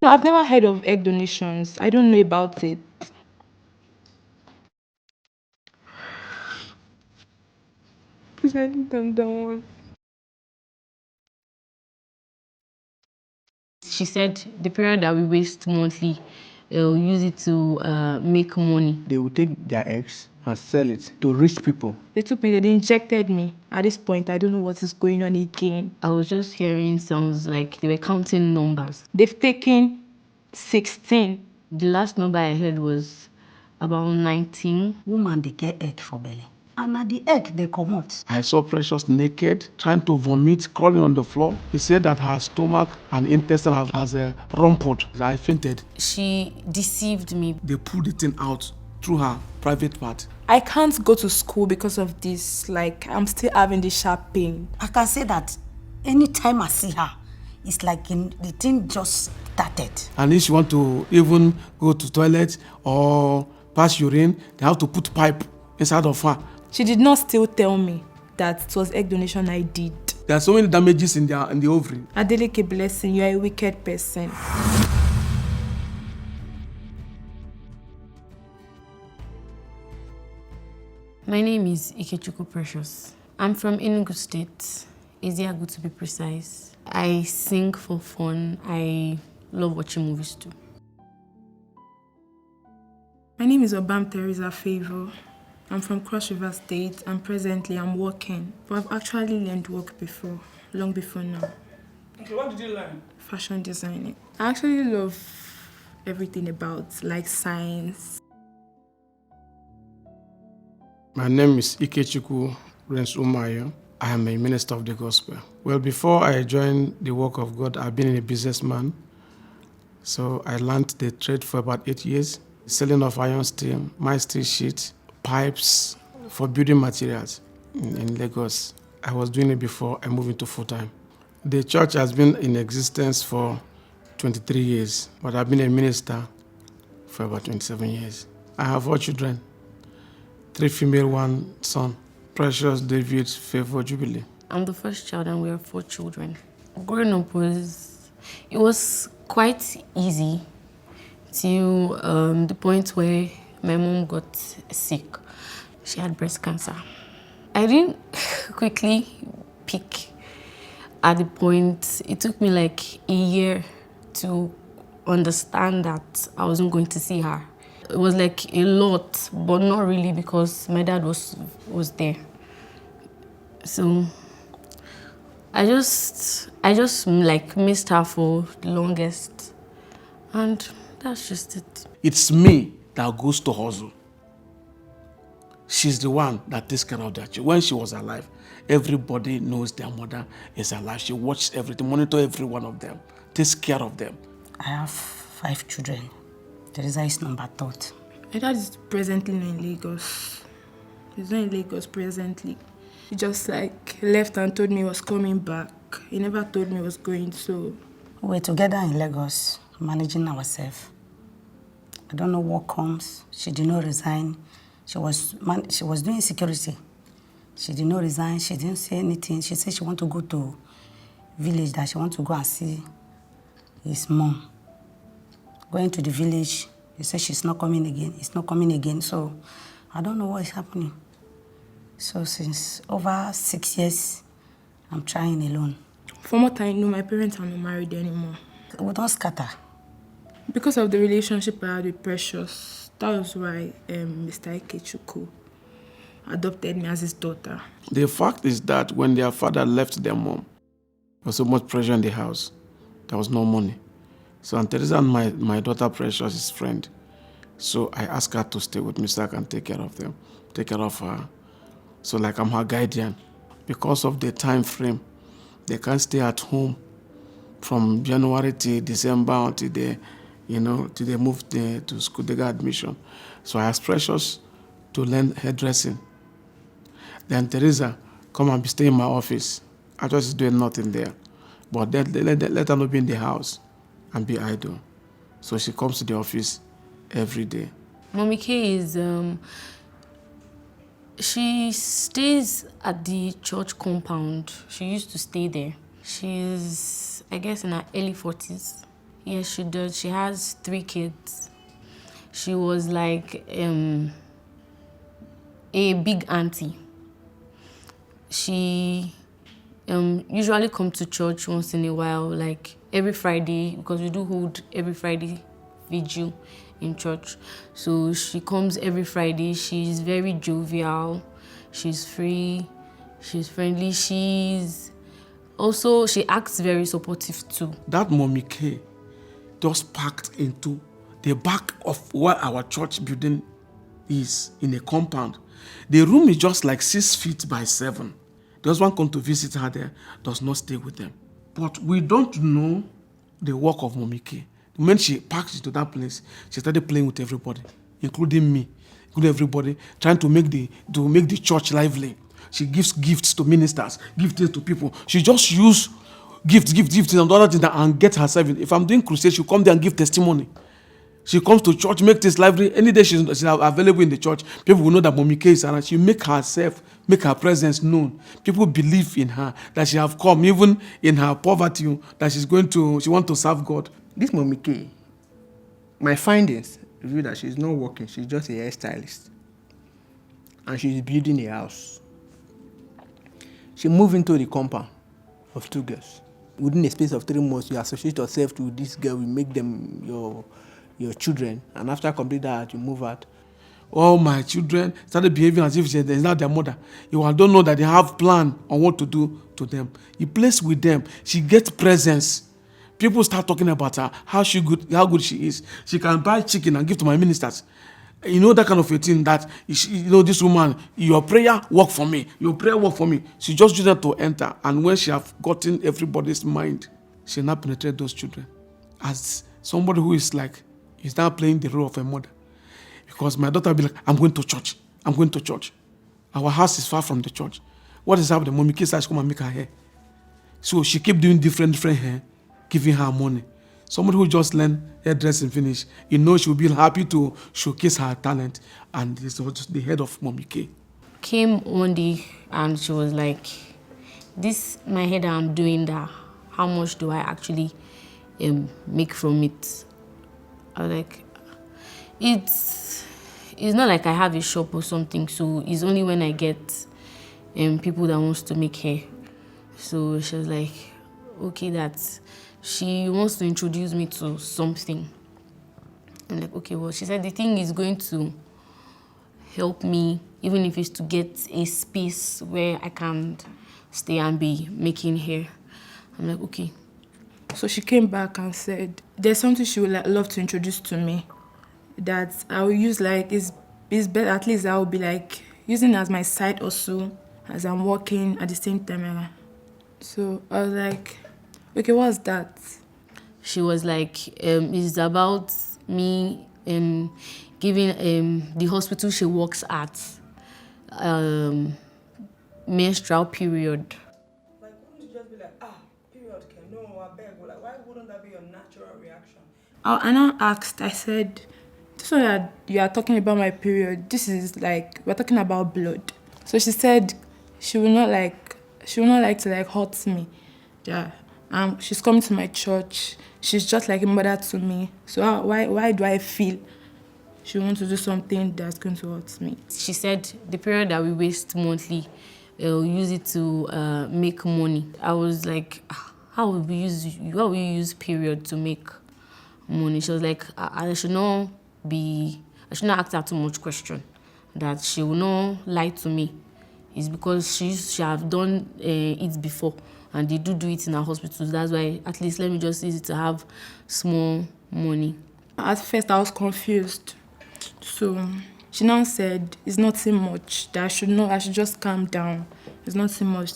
No, I've never heard of egg donations. I don't know about it. Please, I think I'm done. She said the period that we waste monthly, they'll use it to make money. They will take their eggs and sell it to rich people. They took me, they injected me. At this point, I don't know what is going on again. I was just hearing sounds like they were counting numbers. They've taken 16. The last number I heard was about 19. Woman, they get egg for belly. And at the egg, they come out. I saw Precious naked, trying to vomit, crawling on the floor. He said that her stomach and intestine has rumpled. I fainted. She deceived me. They pulled the thing out through her private part. I can't go to school because of this. Like, I'm still having the sharp pain. I can say that anytime I see her, it's like the thing just started. And if she want to even go to toilet or pass urine, they have to put pipe inside of her. She did not still tell me that it was egg donation I did. There are so many damages in the ovary. Adeleke Blessing, you are a wicked person. My name is Ikechukwu Precious. I'm from Enugu State, Eziagu to be precise. I sing for fun. I love watching movies too. My name is Obam Teresa Favor. I'm from Cross River State and presently I'm working. But I've actually learned work before, long before now. Okay, what did you learn? Fashion designing. I actually love everything about like science. My name is Ikechukwu Prince Umayo. I am a minister of the gospel. Well, before I joined the work of God, I've been a businessman. So I learned the trade for about 8 years, selling of iron steel, my steel sheet, pipes for building materials in Lagos. I was doing it before I moved into full-time. The church has been in existence for 23 years, but I've been a minister for about 27 years. I have 4 children, 3 female, 1 son. Precious, David, Favor, Jubilee. I'm the first child and we are 4 children. Growing up was quite easy till the point where my mom got sick. She had breast cancer. I didn't quickly pick at the point. It took me like a year to understand that I wasn't going to see her. It was like a lot, but not really because my dad was there. So I just like missed her for the longest, and that's just it. It's me that goes to hustle. She's the one that takes care of that. When she was alive, everybody knows their mother is alive. She watches everything, monitor every one of them, takes care of them. I have 5 children. Teresa is number 3. My dad is presently not in Lagos. He's not in Lagos presently. He just like left and told me he was coming back. He never told me he was going, so. We were together in Lagos, managing ourselves. I don't know what comes. She did not resign. She was doing security. She did not resign. She didn't say anything. She said she want to go to village, that she want to go and see his mom. Going to the village, he said she's not coming again. It's not coming again. So I don't know what is happening. So since over 6 years, I'm trying alone. From what I know, my parents are not married anymore. We don't scatter. Because of the relationship I had with Precious, that was why Mr. Ikechukwu adopted me as his daughter. The fact is that when their father left their mom, there was so much pressure in the house. There was no money. So Aunt Teresa and my daughter Precious is friend. So I asked her to stay with me so I can take care of them, take care of her. So like I'm her guardian. Because of the time frame, they can't stay at home from January to December until till they move to school, they got admission. So I asked Precious to learn hairdressing. Then Teresa, come and stay in my office. I just doing nothing there. But let her not be in the house and be idle. So she comes to the office every day. Mommy K is, she stays at the church compound. She used to stay there. She's, I guess, in her early 40s. Yes, she does. She has 3 kids. She was like a big auntie. She usually come to church once in a while, like every Friday, because we do hold every Friday vigil in church. So she comes every Friday. She's very jovial. She's free. She's friendly. She acts very supportive too. That Mommy K just packed into the back of where our church building is, in a compound. The room is just like 6 feet by 7. The husband come to visit her there, does not stay with them. But we don't know the work of Mommy K. When she packed into that place, she started playing with everybody, including me, including everybody, trying to make the church lively. She gives gifts to ministers, gives things to people. She just use gifts and other things and get herself in. If I'm doing crusade, she'll come there and give testimony. She comes to church, make things lively. Any day she's available in the church, people will know that Mommy K is around. She make her presence known. People believe in her, that she have come, even in her poverty, that she want to serve God. This Mommy K, my findings reveal that she's not working. She's just a hairstylist. And she's building a house. She moved into the compound of 2 girls. Within a space of 3 months, you associate yourself to this girl, you make them your children, and after complete that, you move out. All my children started behaving as if they're not their mother. You don't know that they have plan on what to do to them. He plays with them. She gets presence. People start talking about her, how good she is. She can buy chicken and give to my ministers. You know, that kind of a thing that, this woman, your prayer work for me. Your prayer work for me. She just used that to enter. And when she have gotten everybody's mind, she now penetrate those children. As somebody who is now playing the role of a mother. Because my daughter will be like, I'm going to church. I'm going to church. Our house is far from the church. What is happening? Mommy K starts come and make her hair. So she keep doing different hair, giving her money. Somebody who just learn hairdressing finish, she will be happy to showcase her talent. And this was just the head of Mommy K. Came one day and she was like, this, my hair that I'm doing that, how much do I actually make from it? I was like, it's not like I have a shop or something, so it's only when I get people that wants to make hair. So she was like, okay, that she wants to introduce me to something. I'm like, okay, well, she said the thing is going to help me, even if it's to get a space where I can stay and be making hair. I'm like, okay. So she came back and said, there's something she would love to introduce to me that I will use, is better, at least I will be using as my side also as I'm working at the same time. So I was like, okay, what's that? She was like, it's about me giving the hospital she works at menstrual period. Wouldn't you just be like, period, no, I beg. Why wouldn't that be your natural reaction? I now asked, I said, this one that you are talking about my period, this is we're talking about blood. So she said she will not like to hurt me. Yeah. She's coming to my church. She's just like a mother to me. So why do I feel she wants to do something that's going to hurt me? She said the period that we waste monthly, we'll use it to make money. I was like, how will we use period to make money? She was like, I should not ask her too much question. That she will not lie to me. It's because she have done it before. And they do it in our hospitals. That's why, at least, let me just use it to have small money. At first, I was confused. So she now said, it's nothing much, that I should just calm down. It's nothing much,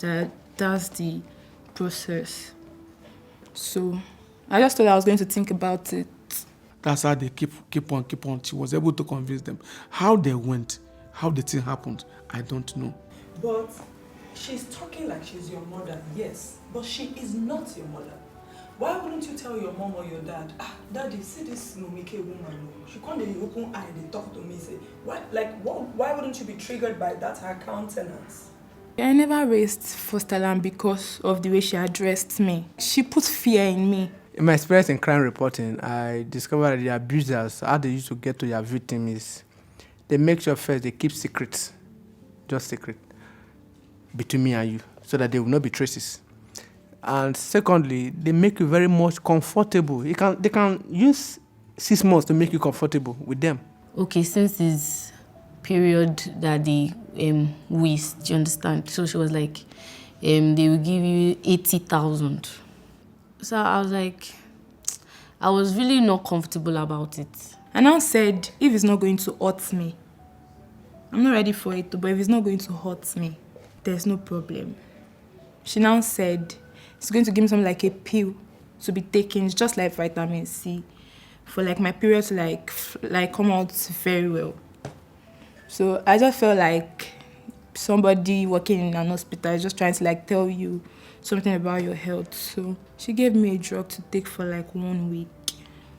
that's the process. So I just thought I was going to think about it. That's how they keep on. She was able to convince them. How they went, how the thing happened, I don't know. But she's talking like she's your mother, yes, but she is not your mother. Why wouldn't you tell your mom or your dad, Daddy, see this Mommy K woman, she come dey open eye, they talk to me, say, why wouldn't you be triggered by that, her countenance? I never raised first alarm because of the way she addressed me. She put fear in me. In my experience in crime reporting, I discovered that the abusers, how they used to get to their victim is they make sure first they keep secrets, just secret, between me and you, so that there will not be traces. And secondly, they make you very much comfortable. They can use 6 months to make you comfortable with them. Okay, since it's period that they waste, do you understand? So she was like, they will give you 80,000. So I was like, I was really not comfortable about it. I now said, if it's not going to hurt me, I'm not ready for it, but if it's not going to hurt me, there's no problem. She now said, it's going to give me something like a pill to be taken, it's just like vitamin C, for like my period to like come out very well. So I just felt like somebody working in an hospital is just trying to like tell you something about your health. So she gave me a drug to take for like 1 week.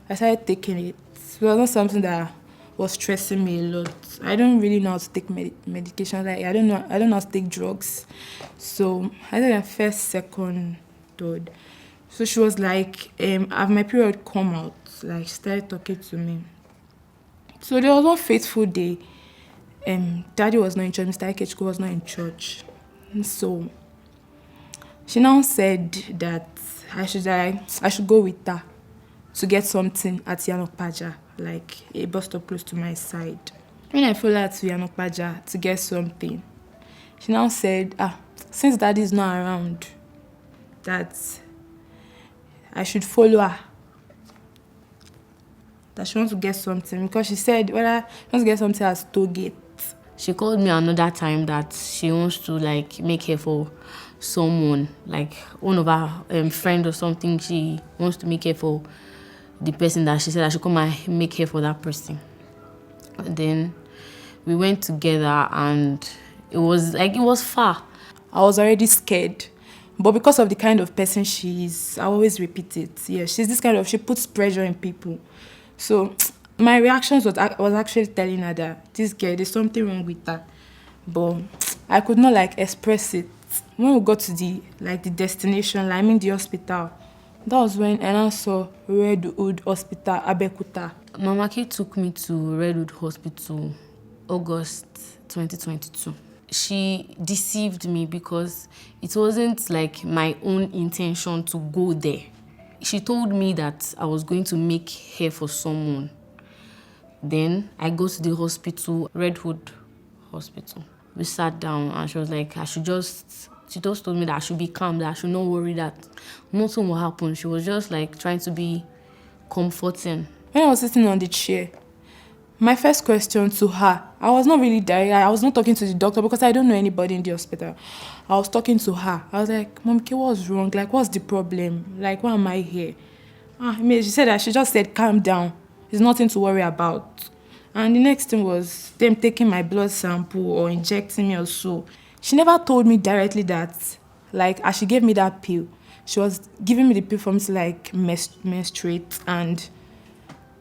I started taking it. It was not something that was stressing me a lot. I don't really know how to take medication. Like I don't know how to take drugs. So I think at first, second, third. So she was like, have my period come out? Like she started talking to me. So there was one fateful day. Daddy was not in church, Mr. Ikechukwu was not in church. And so she now said that I should go with her to get something at Yanokpaja, like a bus stop close to my side. When I followed her to Yanokpaja to get something, she now said, since Daddy is not around, that I should follow her. That she wants to get something, because she said whether she wants to get something at Tollgate. She called me another time that she wants to like make hair for someone, like one of her friend or something. She wants to make hair for the person that she said I should come and make hair for that person. And then we went together and it was far. I was already scared. But because of the kind of person she is, I always repeat it. Yeah, she's this kind of, she puts pressure in people. So my reactions was actually telling her that this girl, there's something wrong with her. But I could not like express it. When we got to the destination, the hospital, that was when I now saw Redwood Hospital, Abekuta. Mama K took me to Redwood Hospital August 2022. She deceived me because it wasn't like my own intention to go there. She told me that I was going to make hair for someone. Then I go to the hospital, Redwood Hospital. We sat down and she was like, she just told me that I should be calm, that I should not worry, that nothing will happen. She was just like trying to be comforting. When I was sitting on the chair, my first question to her, I was not really direct. I was not talking to the doctor because I don't know anybody in the hospital. I was talking to her. I was like, Mom, what's wrong? Like, what's the problem? Like, why am I here? She said that she just said, calm down. There's nothing to worry about. And the next thing was them taking my blood sample or injecting me or so. She never told me directly that, like, as she gave me that pill, she was giving me the pill for me to, like, menstruate. And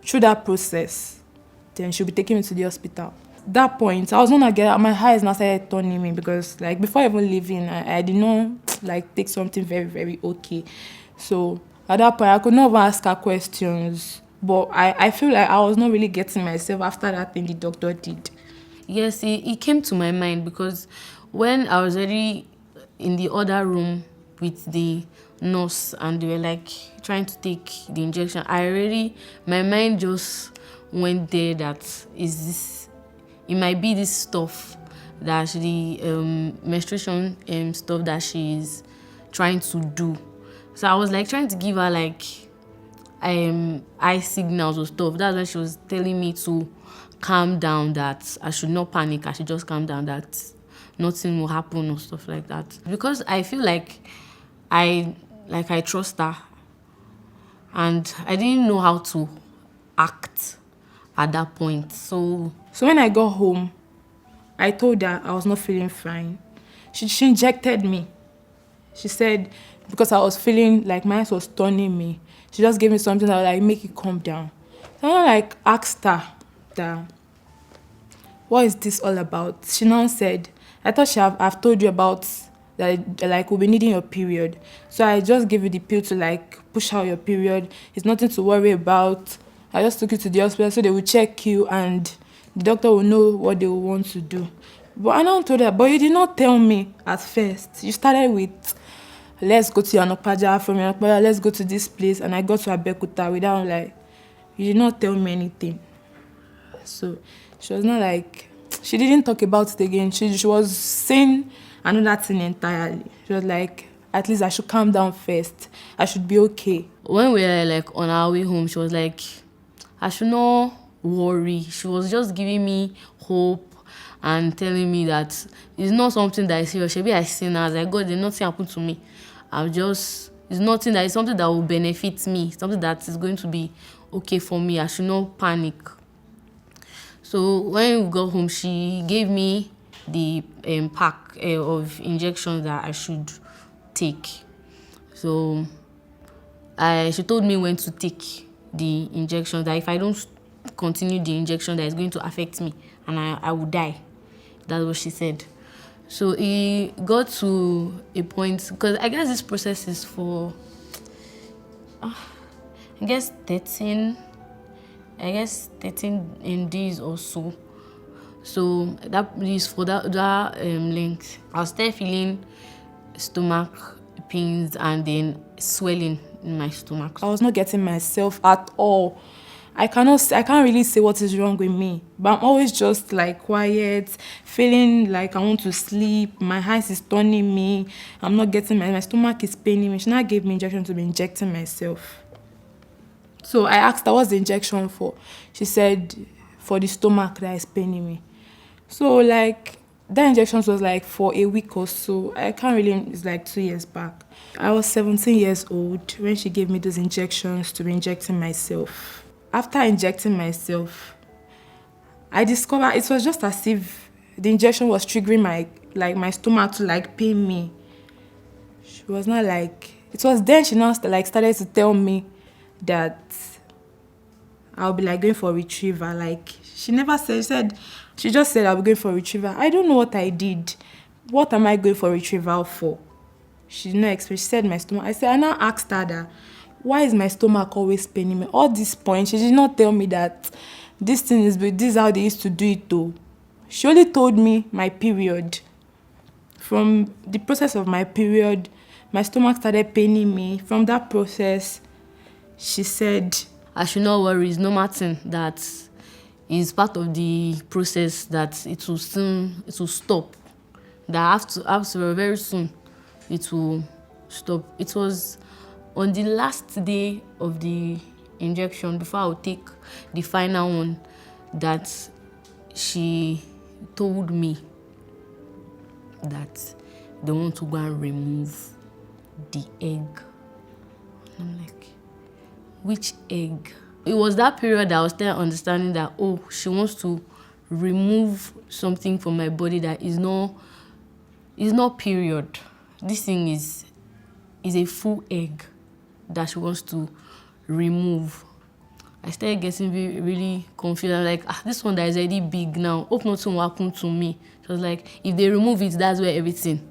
through that process, then she'll be taking me to the hospital. That point, I was not gonna get, my eyes now started turning me because, like, before even leaving, I did not, like, take something very, very okay. So at that point, I could not even ask her questions. But I feel like I was not really getting myself after that thing the doctor did. Yes, it came to my mind because when I was already in the other room with the nurse and they were like trying to take the injection, my mind just went there that it might be this stuff that the menstruation stuff that she's trying to do. So I was like trying to give her like eye signals or stuff. That's when she was telling me to calm down, that I should not panic, I should just calm down, that nothing will happen or stuff like that. Because I feel like I trust her and I didn't know how to act at that point. So when I got home, I told her I was not feeling fine. She injected me. She said because I was feeling like my eyes was turning me, she just gave me something that would like make it calm down. So I like asked her that, what is this all about? She now said, I thought I've told you about that like will be needing your period. So I just gave you the pill to like push out your period. It's nothing to worry about. I just took you to the hospital so they will check you and the doctor will know what they will want to do. But I now told her, but you did not tell me at first. You started with, let's go to Yanopaja, from Yanopaja, let's go to this place. And I got to Abekuta without like, you did not tell me anything. So she was not like, she didn't talk about it again. She was saying another thing entirely. She was like, at least I should calm down first. I should be okay. When we were like on our way home, she was like, I should not worry. She was just giving me hope and telling me that it's not something that is serious. Maybe I sin as I God, nothing happened to me. It's nothing that is something that will benefit me, something that is going to be okay for me. I should not panic. So when we got home, she gave me the pack of injections that I should take. So she told me when to take the injections, that if I don't continue the injection, that is going to affect me and I will die. That's what she said. So it got to a point, because I guess this process is for, I guess 13 in days or so. So that is for that length. I was still feeling stomach pains and then swelling in my stomach. I was not getting myself at all. I can't really say what is wrong with me, but I'm always just like quiet, feeling like I want to sleep. My eyes is turning me. I'm not getting my stomach is paining me. She now gave me injection to be injecting myself. So I asked her, what's the injection for? She said, for the stomach that is paining me. So like that injection was like for a week or so. I can't really, it's like 2 years back. I was 17 years old when she gave me those injections to be injecting myself. After injecting myself, I discovered it was just as if the injection was triggering my stomach to like pain me. She was not like, it was then she now started to tell me that I'll be like going for retrieval. Like she never said, she just said I'll be going for retrieval. I don't know what I did. What am I going for retrieval for? She did not explain. She said my stomach. I now asked her that, why is my stomach always paining me? All this point, she did not tell me that this is how they used to do it though. She only told me my period. From the process of my period, my stomach started paining me. From that process, she said, I should not worry. It's no matter that is part of the process, that it will stop. That after very soon, it will stop. It was on the last day of the injection, before I would take the final one, that she told me that they want to go and remove the egg. And I'm like, which egg? It was that period that I was still understanding that, oh, she wants to remove something from my body that is not period. This thing is a full egg that she wants to remove. I started getting really confused. I'm like, this one that is already big now, hope nothing will happen to me. She was like, if they remove it, that's where everything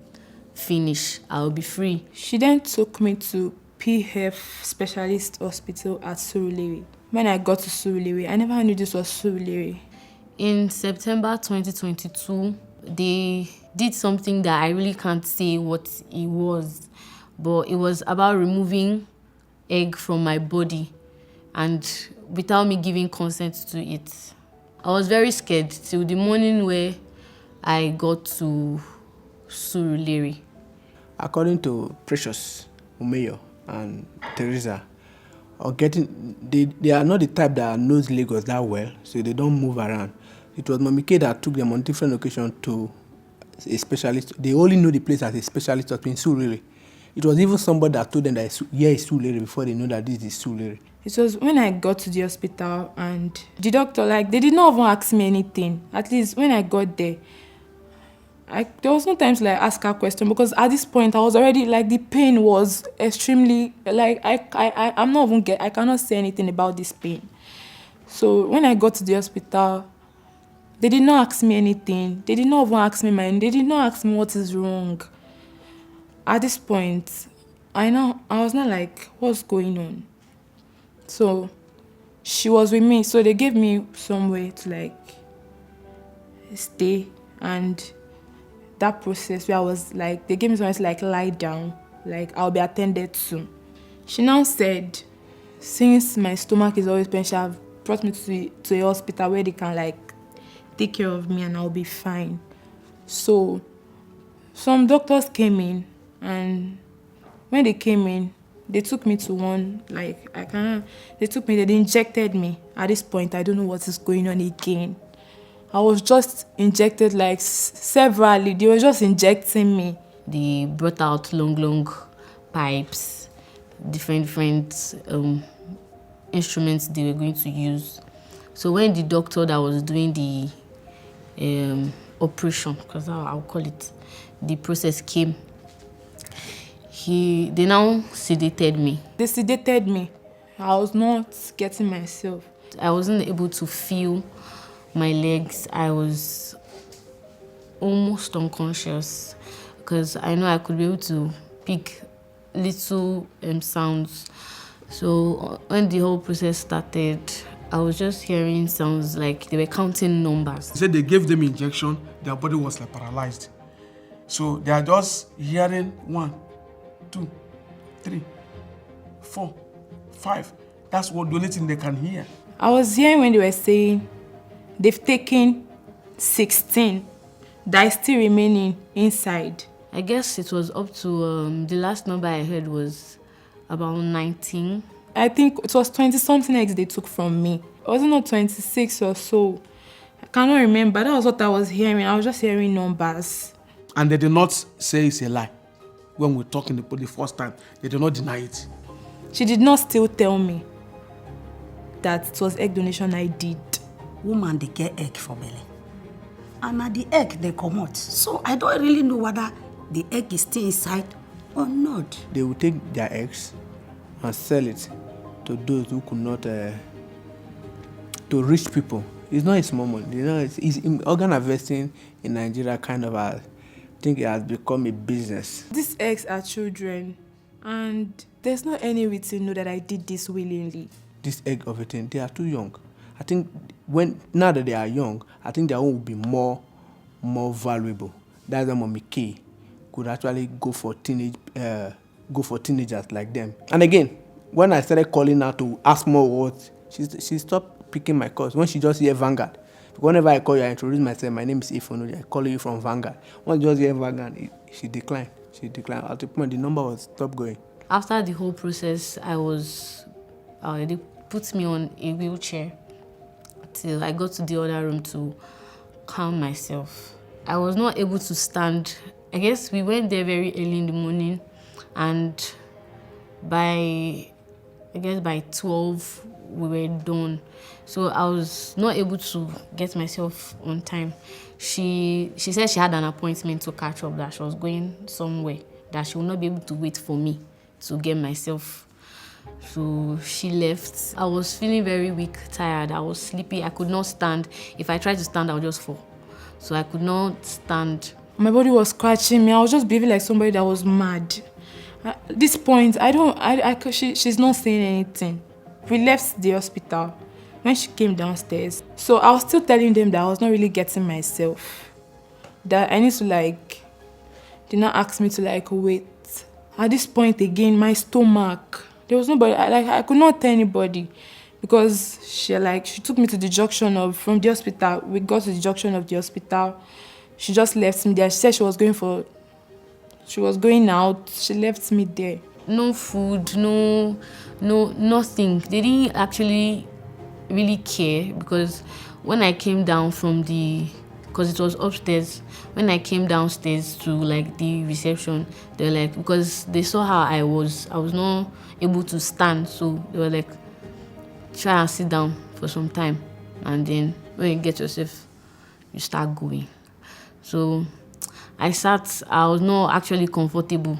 finish. I'll be free. She then took me to PF Specialist Hospital at Surulere. When I got to Surulere, I never knew this was Surulere. In September 2022, they did something that I really can't say what it was, but it was about removing egg from my body and without me giving consent to it. I was very scared till the morning where I got to Surulere. According to Precious, Umeyo, and Teresa, they are not the type that knows Lagos that well, so they don't move around. It was Mommy K that took them on different occasions to a specialist. They only know the place as a specialist in Surulere. It was even somebody that told them that here is Surulere before they know that this is Surulere. It was when I got to the hospital and the doctor, they did not even ask me anything. At least when I got there, there was no time to ask her a question, because at this point I was already the pain was extremely I cannot say anything about this pain. So when I got to the hospital, they did not ask me anything. They did not even ask me they did not ask me what is wrong. at this point, I was not like, what's going on? So she was with me, so they gave me somewhere to like stay, and that process where I was like, they gave me somewhere to like lie down, like I'll be attended to. She now said, since my stomach is always pain, she have brought me to a hospital where they can like take care of me and I'll be fine. So some doctors came in, and when they came in, they took me to one, like, they injected me. At this point, I don't know what is going on again. I was just injected like severally. They were just injecting me. They brought out long pipes, different instruments they were going to use. So when the doctor that was doing the operation, because I'll call it, the process came, they now sedated me. They sedated me. I was not getting myself. I wasn't able to feel my legs. I was almost unconscious because I know I could be able to pick little sounds. So when the whole process started, I was just hearing sounds like they were counting numbers. They said they gave them injection, their body was like paralyzed. So they are just hearing 1, 2, 3, 4, 5. That's what the only thing they can hear. I was hearing when they were saying they've taken 16 that is still remaining inside. I guess it was up to, the last number I heard was about 19. I think it was 20-something eggs they took from me. It wasn't not 26 or so. I cannot remember. That was what I was hearing. I was just hearing numbers. And they did not say it's a lie. When we talked in the first time, they did not deny it. She did not still tell me that it was egg donation I did. Woman, they get egg for belly. And at the egg, they come out. So I don't really know whether the egg is still inside or not. They will take their eggs and sell it to those who could not, to rich people. It's not a small money. You know, it's organ harvesting in Nigeria kind of I think it has become a business. These eggs are children, and there's not any way to know that I did this willingly. This egg of a thing, they are too young. I think now that they are young, I think their own will be more valuable. That's why Mommy K could actually go for teenagers like them. And again, when I started calling her to ask more words, she stopped picking my calls. When she just hear Vanguard, whenever I call you, I introduce myself. My name is Ifonodi. I call you from Vanguard. Once you just hear Vanguard, she declined. At the point, the number was stopped going. After the whole process, they put me on a wheelchair till I got to the other room to calm myself. I was not able to stand. I guess we went there very early in the morning, and by 12 we were done. So I was not able to get myself on time. She said she had an appointment to catch up, that she was going somewhere, that she would not be able to wait for me to get myself. So she left. I was feeling very weak, tired. I was sleepy. I could not stand. If I tried to stand, I would just fall. So I could not stand. My body was scratching me. I was just behaving like somebody that was mad. At this point, she's not saying anything. We left the hospital when she came downstairs. So I was still telling them that I was not really getting myself. That I need to did not ask me to wait. At this point again, my stomach, there was nobody, I could not tell anybody, because she took me to the junction from the hospital. We got to the junction of the hospital. She just left me there. She said she was going out. She left me there. No food, no, nothing. They didn't actually really care, because when I came down because it was upstairs, when I came downstairs to the reception, they were because they saw how I was not able to stand, so they were try and sit down for some time, and then when you get yourself, you start going. So I sat. I was not actually comfortable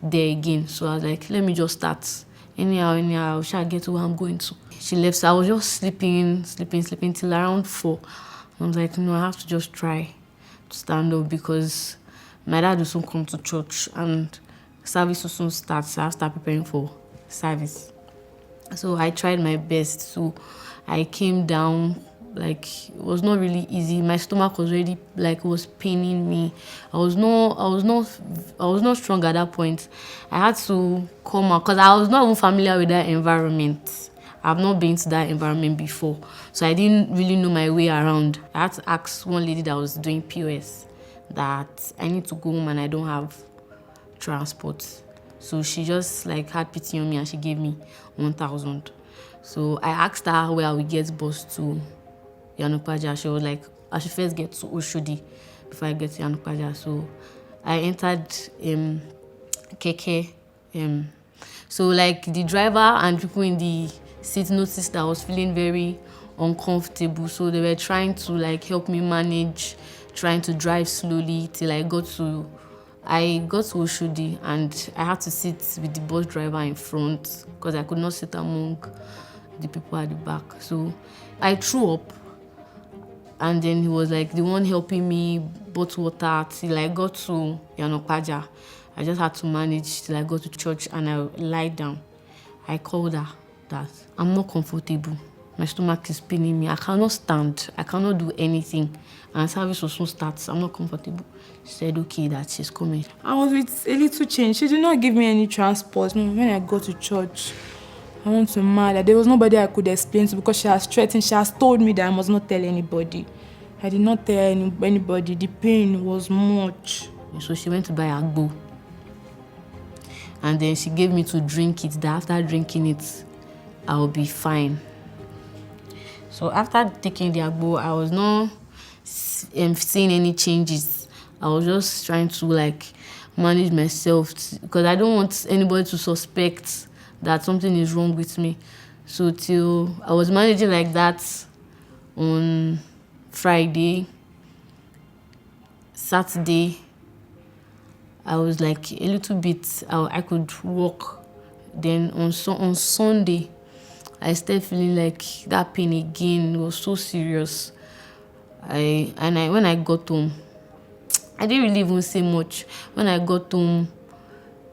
there again, so I was let me just start. Anyhow, I shall get to where I'm going to. She left, so I was just sleeping till around 4. I was no, I have to just try to stand up, because my dad will soon come to church, and service will soon start, so I start preparing for service. So I tried my best. So I came down, like, it was not really easy. My stomach was already, like, was paining me. I was not strong at that point. I had to come out because I was not even familiar with that environment. I've not been to that environment before, so I didn't really know my way around. I had to ask one lady that was doing POS that I need to go home and I don't have transport. So she just like had pity on me and she gave me 1,000. So I asked her where I would get bus to Yanokpaja. She was like, I should first get to Oshodi before I get to Yanokpaja. So I entered Keke. So like the driver and people in the seat noticed that I was feeling very uncomfortable. So they were trying to like help me manage, trying to drive slowly till I got to Oshodi, and I had to sit with the bus driver in front because I could not sit among the people at the back. So I threw up, and then he was like the one helping me bought water till I got to Yanokpaja. I just had to manage till I got to church and I lied down. I called her that I'm not comfortable. My stomach is paining me. I cannot stand. I cannot do anything. And service will soon start. I'm not comfortable. She said, okay, that she's coming. I was with a little change. She did not give me any transport. When I got to church, I went to mad. There was nobody I could explain to because she has threatened. She has told me that I must not tell anybody. I did not tell anybody. The pain was much. So she went to buy agbo. And then she gave me to drink it. That after drinking it, I'll be fine. So after taking the agbo, I was not seeing any changes. I was just trying to like manage myself because I don't want anybody to suspect that something is wrong with me. So till I was managing like that on Friday, Saturday, I was like a little bit, I could walk. Then on Sunday, I started feeling like that pain again. It was so serious. When I got home, I didn't really even say much. When I got home,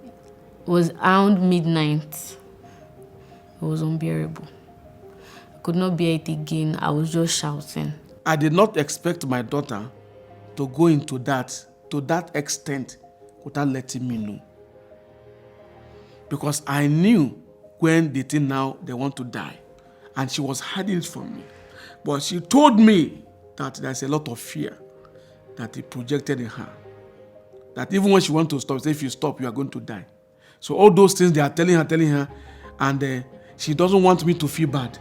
it was around midnight. It was unbearable. I could not bear it again. I was just shouting. I did not expect my daughter to go into that, to that extent, without letting me know. Because I knew when they think now they want to die. And she was hiding it from me. But she told me that there's a lot of fear that it projected in her. That even when she wants to stop, say if you stop, you are going to die. So all those things they are telling her, and she doesn't want me to feel bad.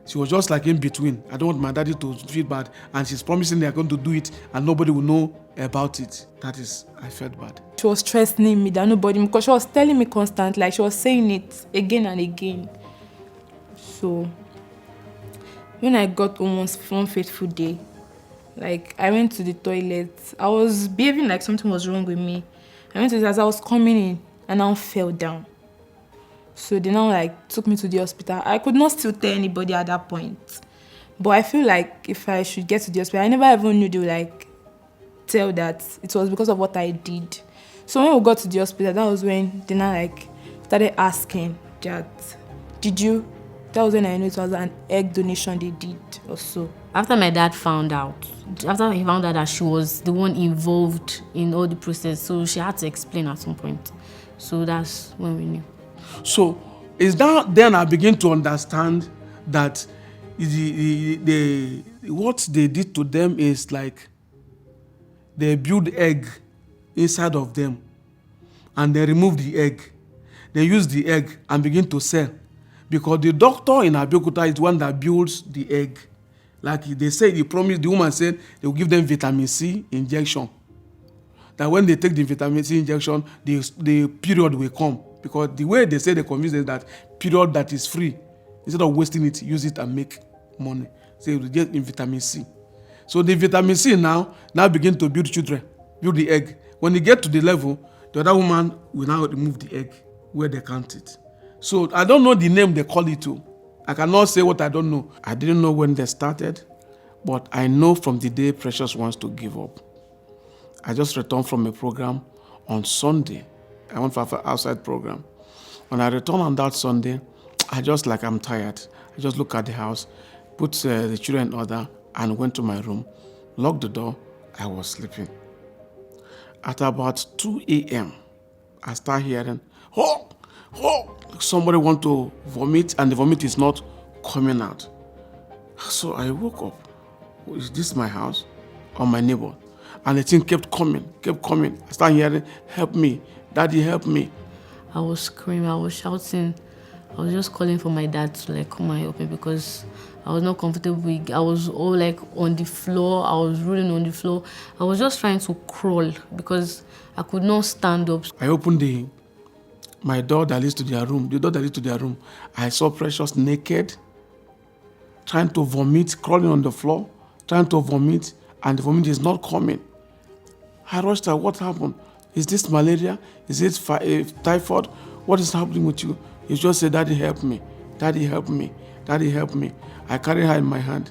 She was just like in between. I don't want my daddy to feel bad. And she's promising they are going to do it and nobody will know about it. That is, I felt bad. She was threatening me that nobody, because she was telling me constantly, like she was saying it again and again. So when I got home one fateful day, like I went to the toilet. I was behaving like something was wrong with me. I went to it as I was coming in and I fell down. So they now like took me to the hospital. I could not still tell anybody at that point. But I feel like if I should get to the hospital, I never even knew they would like tell that it was because of what I did. So when we got to the hospital, that was when they now like started asking that, that was when I knew it was an egg donation they did or so. After my dad found out, after he found out that she was the one involved in all the process, so she had to explain at some point. So that's when we knew. So it's that then I begin to understand that what they did to them is like they build egg inside of them and they remove the egg. They use the egg and begin to sell. Because the doctor in Abeokuta is the one that builds the egg. Like they said, the woman said they will give them vitamin C injection. That when they take the vitamin C injection, the period will come. Because the way they say they convince them that period that is free, instead of wasting it, use it and make money. So you get in vitamin C. So the vitamin C now begin to build children, build the egg. When you get to the level, the other woman will now remove the egg where they count it. So I don't know the name they call it to. I cannot say what I don't know. I didn't know when they started, but I know from the day Precious wants to give up. I just returned from a program on Sunday I went for an outside program. When I returned on that Sunday, I'm tired. I just look at the house, put the children in order, and went to my room, locked the door. I was sleeping. At about 2 a.m., I start hearing, oh, oh, somebody want to vomit, and the vomit is not coming out. So I woke up. Is this my house or my neighbor? And the thing kept coming. I started hearing, help me, daddy, help me. I was screaming, I was shouting. I was just calling for my dad to like come and help me because I was not comfortable. I was all like on the floor. I was rolling on the floor. I was just trying to crawl because I could not stand up. I opened my door that leads to their room. The door that leads to their room. I saw Precious naked, trying to vomit, crawling on the floor, trying to vomit, and the vomit is not coming. I rushed her. What happened? Is this malaria? Is it typhoid? What is happening with you? He just said, daddy, help me. Daddy, help me. Daddy, help me. I carried her in my hand.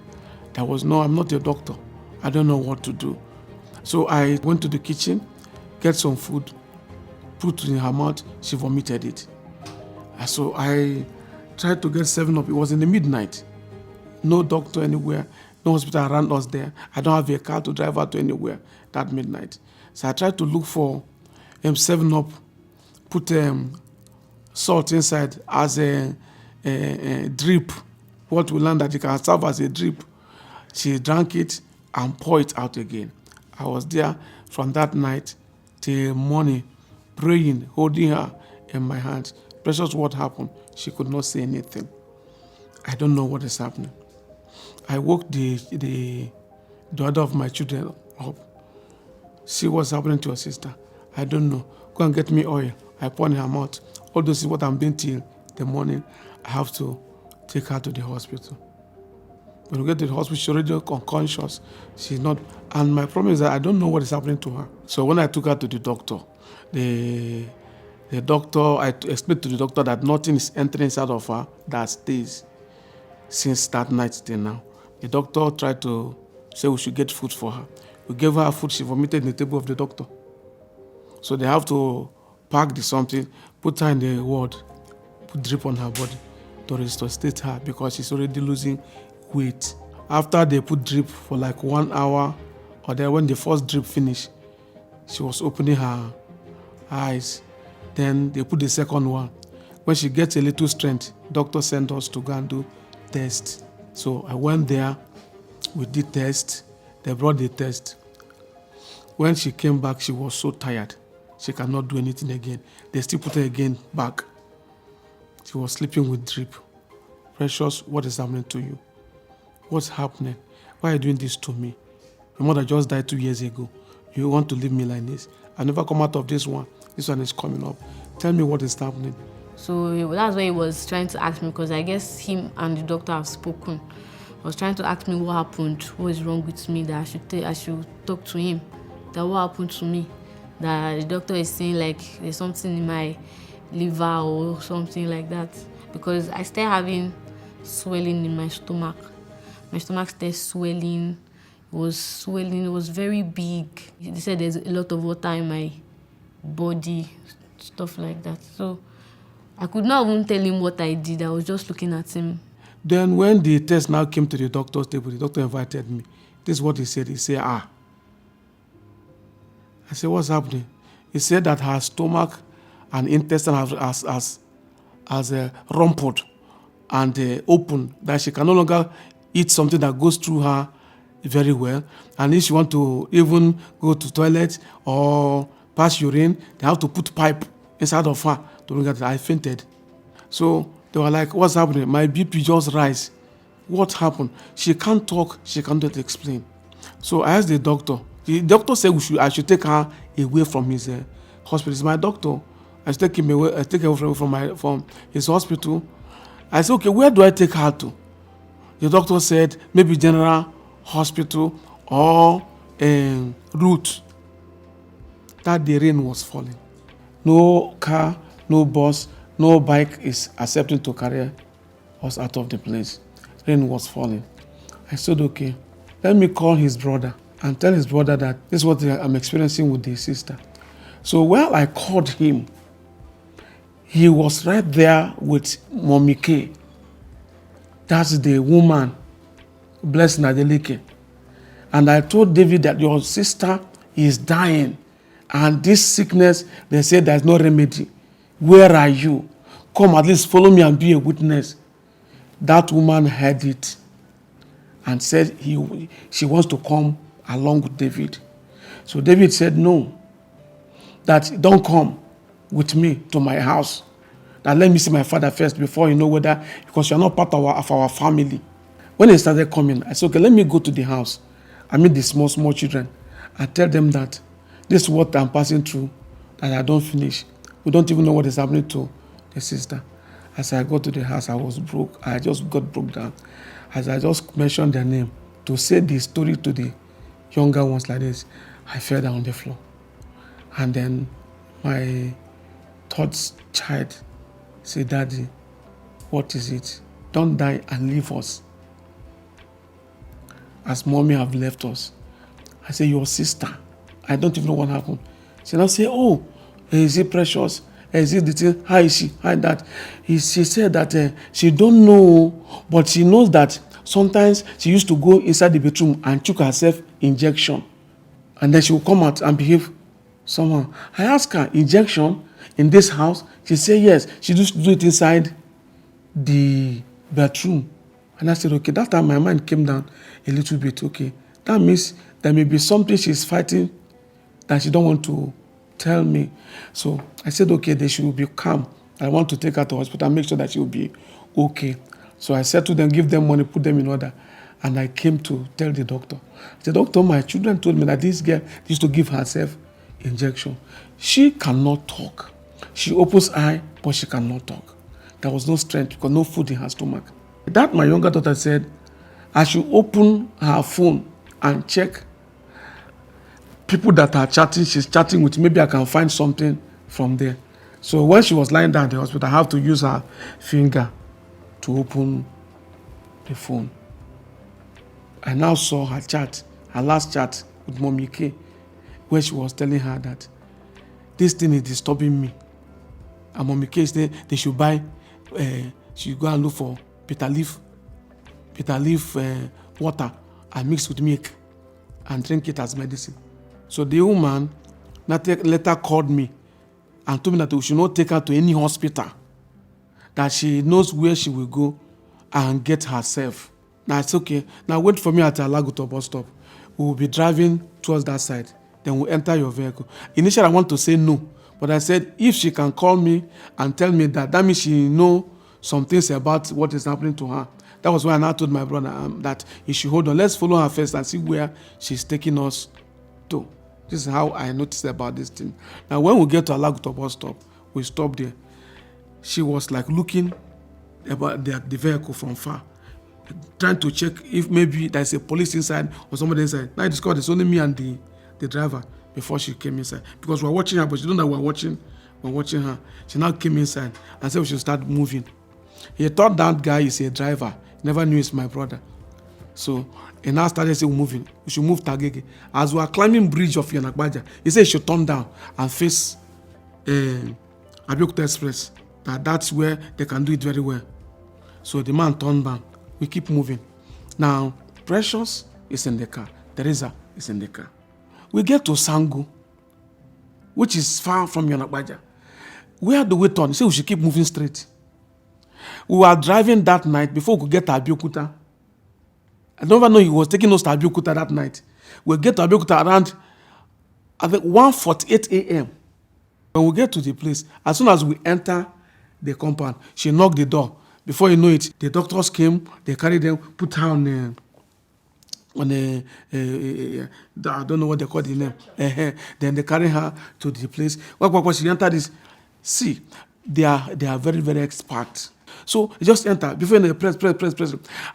I'm not a doctor. I don't know what to do. So I went to the kitchen, get some food, put it in her mouth. She vomited it. So I tried to get 7-Up. It was in the midnight. No doctor anywhere. No hospital around us there. I don't have a car to drive her to anywhere that midnight. So I tried to look for 7-Up, put salt inside as a drip. What we learned that it can serve as a drip. She drank it and poured it out again. I was there from that night till morning, praying, holding her in my hands. Precious, what happened? She could not say anything. I don't know what is happening. I woke the other of my children up. See what's happening to your sister. I don't know. Go and get me oil. I pour in her mouth. All this is what I'm doing till the morning. I have to take her to the hospital. When we get to the hospital, she's already unconscious. She's not. And my problem is that I don't know what is happening to her. So when I took her to the doctor, I explained to the doctor that nothing is entering inside of her that stays since that night till now. The doctor tried to say we should get food for her. We gave her food, she vomited in the table of the doctor. So they have to pack the something, put her in the ward, put drip on her body to resuscitate her because she's already losing weight. After they put drip for like 1 hour, or then when the first drip finished, she was opening her eyes. Then they put the second one. When she gets a little strength, doctor sent us to go and do test. So I went there, we did test, they brought the test. When she came back, she was so tired. She cannot do anything again. They still put her again back. She was sleeping with drip. Precious, what is happening to you? What's happening? Why are you doing this to me? My mother just died 2 years ago. You want to leave me like this? I never come out of this one. This one is coming up. Tell me what is happening. So that's why he was trying to ask me, because I guess him and the doctor have spoken. I was trying to ask me what happened, what is wrong with me, that I should talk to him, that what happened to me, that the doctor is saying like there's something in my liver or something like that, because I started having swelling in my stomach. My stomach started swelling. It was very big. They said there's a lot of water in my body, stuff like that. So I could not even tell him what I did. I was just looking at him. Then when the test now came to the doctor's table, the doctor invited me. This is what he said. He said, I said, what's happening? He said that her stomach and intestine has rumpled and open, that she can no longer eat something that goes through her very well. And if she want to even go to toilet or pass urine, they have to put pipe inside of her to look at it. I fainted. So they were like, what's happening? My BP just rise. What happened? She can't talk. She cannot explain. So I asked the doctor. The doctor said I should take her away from his hospital. It's my doctor. I should take him away. Take her away from his hospital. I said, okay, where do I take her to? The doctor said maybe general hospital or route. That the rain was falling. No car, no bus, no bike is accepting to carry us out of the place. Rain was falling. I said, okay, let me call his brother and tell his brother that this is what I'm experiencing with his sister. So while I called him, he was right there with Mommy K. That's the woman, Blessed Nadelike. And I told David that your sister is dying. And this sickness, they say there's no remedy. Where are you? Come, at least follow me and be a witness. That woman heard it and said she wants to come along with David. So David said, no, that don't come with me to my house. That let me see my father first before you know whether, because you're not part of our family. When he started coming, I said, okay, let me go to the house. I meet the small children. I tell them that this is what I'm passing through, that I don't finish. We don't even know what is happening to the sister. As I got to the house, I was broke. I just got broke down. As I just mentioned their name, to say the story to the younger ones like this, I fell down on the floor. And then my third child said, Daddy, what is it? Don't die and leave us, as mommy have left us. I say, your sister. I don't even know what happened. She now say, oh, is it Precious? Is it the thing? How is she? How that? She said that she don't know, but she knows that sometimes she used to go inside the bedroom and took herself injection. And then she will come out and behave somehow. I asked her, injection in this house? She said, yes. She used to do it inside the bedroom. And I said, okay, that time my mind came down a little bit. Okay, that means there may be something she's fighting that she don't want to tell me. So I said, okay, they should be calm. I want to take her to hospital and make sure that she will be okay. So I said to them, give them money, put them in order. And I came to tell the doctor. I said, doctor, my children told me that this girl used to give herself injection. She cannot talk. She opens eye, but she cannot talk. There was no strength because no food in her stomach. That my younger daughter said, I should open her phone and check people that are chatting, she's chatting with, maybe I can find something from there. So when she was lying down in the hospital, I have to use her finger to open the phone. I now saw her chat, her last chat with Mommy K, where she was telling her that this thing is disturbing me. And Mommy K said they should buy, she go and look for bitter leaf water and mix with milk and drink it as medicine. So the woman later called me and told me that we should not take her to any hospital, that she knows where she will go and get herself. Now it's okay. Now wait for me at Alaguto bus stop. We will be driving towards that side. Then we'll enter your vehicle. Initially, I want to say no, but I said if she can call me and tell me that means she know some things about what is happening to her. That was why I now told my brother that he should hold on. Let's follow her first and see where she's taking us to. This is how I noticed about this thing. Now, when we get to Alaguto bus stop, we stop there. She was like looking about the vehicle from far, trying to check if maybe there's a police inside or somebody inside. Now I discovered it's only me and the driver before she came inside. Because we're watching her, but she don't know we're watching her. She now came inside and said we should start moving. He thought that guy is a driver. He never knew it's my brother. So he now started saying moving. We should move Tagege. As we are climbing bridge of Yanakbaja, he said he should turn down and face Abeokuta Express. That's where they can do it very well. So the man turned back. We keep moving. Now, Precious is in the car. Teresa is in the car. We get to Sango, which is far from Yanakbaja. Where do we turn? He said we should keep moving straight. We were driving that night before we could get to Abeokuta. I don't even know he was taking us to Abeokuta that night. We get to Abeokuta around, I think, 1:48 a.m. When we get to the place, as soon as we enter the compound, she knocked the door. Before you know it, the doctors came, they carried them, put her on I don't know what they call the name. Then they carry her to the place. When she entered this, see, they are very, very expert. So just enter. Before they press.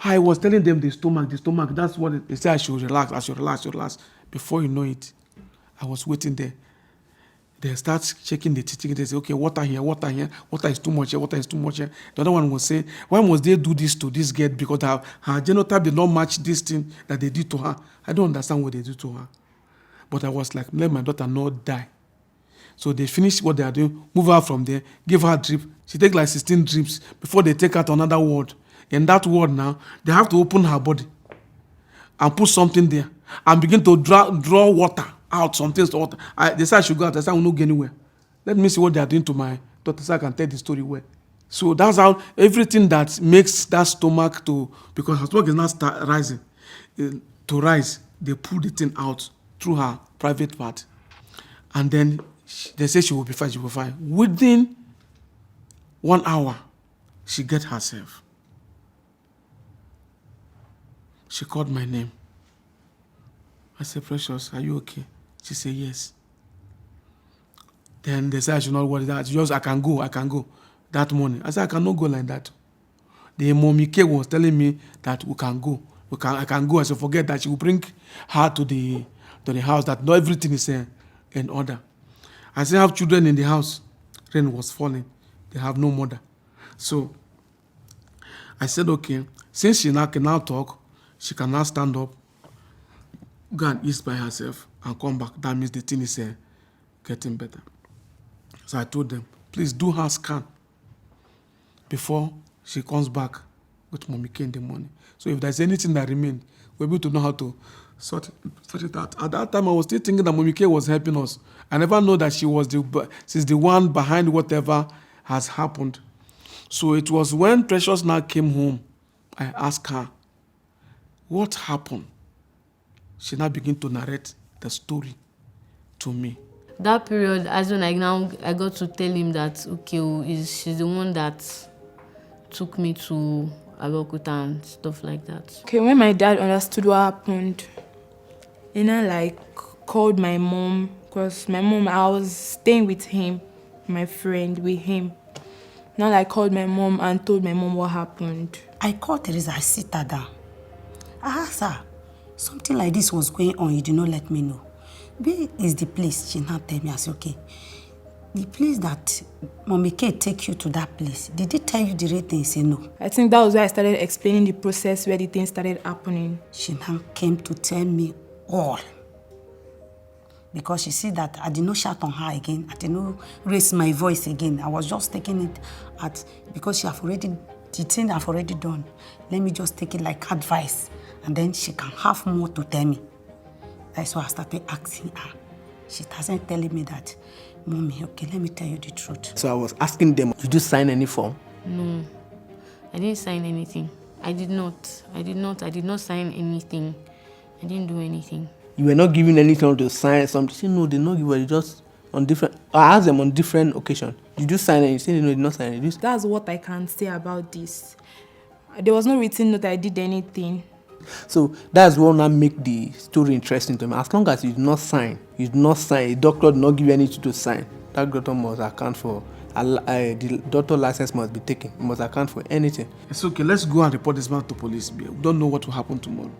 I was telling them the stomach. That's what they said. I should relax. Before you know it, I was waiting there. They start checking the teaching. They say, okay, water here. Water is too much here. The other one will say, why must they do this to this girl? Because her genotype did not match this thing that they did to her. I don't understand what they do to her. But I was like, let my daughter not die. So they finish what they are doing, move her from there, give her a drip. She take like 16 drips before they take her to another ward. In that ward now, they have to open her body and put something there and begin to draw water out, some things to water. They say I should go out. I said I will not go anywhere. Let me see what they are doing to my daughter so I can tell the story well. So that's how everything that makes that stomach to, because her stomach is not rising, to rise, they pull the thing out through her private part. And then they say she will be fine. Within 1 hour, she get herself. She called my name. I said, Precious, are you okay? She said, yes. Then they said I should not worry that. I can go that morning. I said, I cannot go like that. The mommy K was telling me that we can go. I can go. I said, forget that. She will bring her to the house, that not everything is in order. I still have children in the house. Rain was falling. They have no mother. So I said, okay, since she now can talk, she can now stand up, go and eat by herself and come back. That means the thing is getting better. So I told them, please do her scan before she comes back with Mommy K in the morning. So if there's anything that remains, we'll be able to know how to sort it out. At that time, I was still thinking that Mommy K was helping us. I never know that she's the one behind whatever has happened. So it was when Precious now came home, I asked her, what happened? She now began to narrate the story to me. That period, as when I got to tell him that, okay, she's the one that took me to Abeokuta and stuff like that. Okay, when my dad understood what happened, he called my mom, because my mom, I was staying with him, my friend, with him. Now I called my mom and told my mom what happened. I called Teresa, I sit her down. I asked her, something like this was going on, you did not let me know. Where is the place? She now tell me, I said, okay. The place that Mommy K take you to that place, did they tell you the right thing? He said no. I think that was why I started explaining the process where the things started happening. She now came to tell me all. Because she see that I did not shout on her again. I did not raise my voice again. I was just taking it because the thing I've already done. Let me just take it like advice. And then she can have more to tell me. That's why I started asking her. She doesn't telling me that, Mommy, okay, let me tell you the truth. So I was asking them, did you sign any form? No, I didn't sign anything. I did not sign anything. I didn't do anything. You were not given anything to sign something? She said, no, they not give you, just on different, I asked them on different occasions. Did you sign it? You said, no, they did not sign it. That's what I can say about this. There was no written note I did anything. So that's what now make the story interesting to me. As long as you did not sign, a doctor did not give you anything to sign, that doctor must account for, the doctor license must be taken. It must account for anything. It's okay, let's go and report this man to police. We don't know what will happen tomorrow.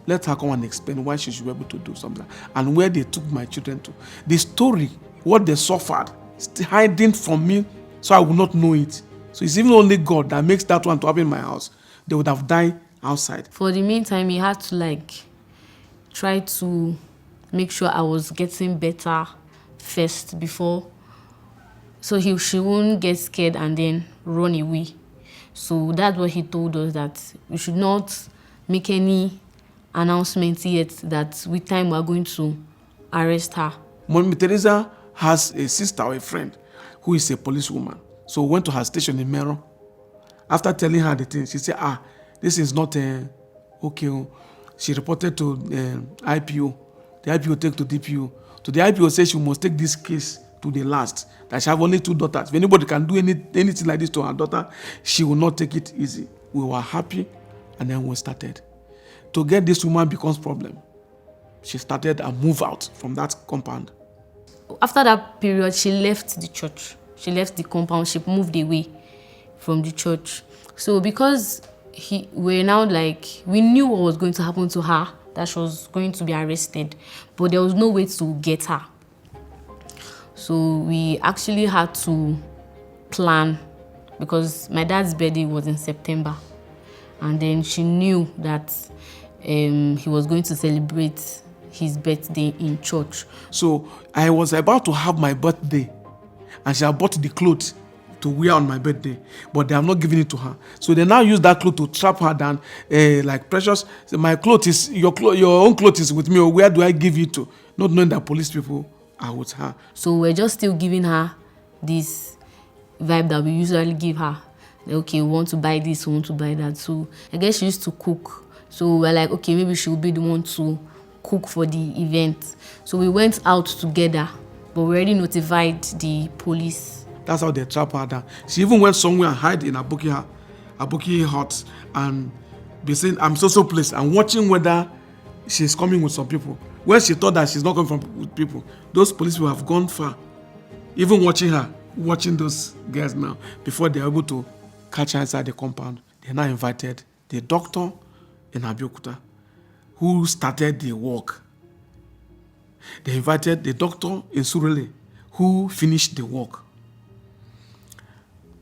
Let her come and explain why she should be able to do something and where they took my children to. The story, what they suffered, is hiding from me so I will not know it. So it's even only God that makes that one to happen in my house. They would have died outside. For the meantime, he had to try to make sure I was getting better first before, so she wouldn't get scared and then run away. So that's what he told us, that we should not make any announcement yet that with time we're going to arrest her. Mommy Teresa has a sister or a friend who is a policewoman. So we went to her station in Mero. After telling her the thing, she said, this is not okay. She reported to IPO. The IPO take to DPO. So the IPO says she must take this case to the last. That she have only 2 daughters. If anybody can do anything like this to her daughter, she will not take it easy. We were happy, and then we started. To get this woman becomes problem. She started and move out from that compound. After that period, she left the church. She left the compound. She moved away from the church. So because we knew what was going to happen to her, that she was going to be arrested, but there was no way to get her. So we actually had to plan, because my dad's birthday was in September, and then she knew that he was going to celebrate his birthday in church. So I was about to have my birthday, and she had bought the clothes to wear on my birthday, but they have not given it to her. So they now use that clothes to trap her down. Like, Precious, my clothes is your own clothes is with me, or where do I give it to? Not knowing that police people are with her. So we're just still giving her this vibe that we usually give her. Okay, we want to buy this, we want to buy that. So I guess she used to cook. So we're like, okay, maybe she'll be the one to cook for the event. So we went out together, but we already notified the police. That's how they trap her down. She even went somewhere and hide in Aboki hut and be saying, I'm so place, and watching whether she's coming with some people. When she thought that she's not coming with people, those police will have gone far. Even watching those girls now, before they're able to catch her inside the compound. They now invited the doctor in Abeokuta, who started the work. They invited the doctor in Surulere, who finished the work.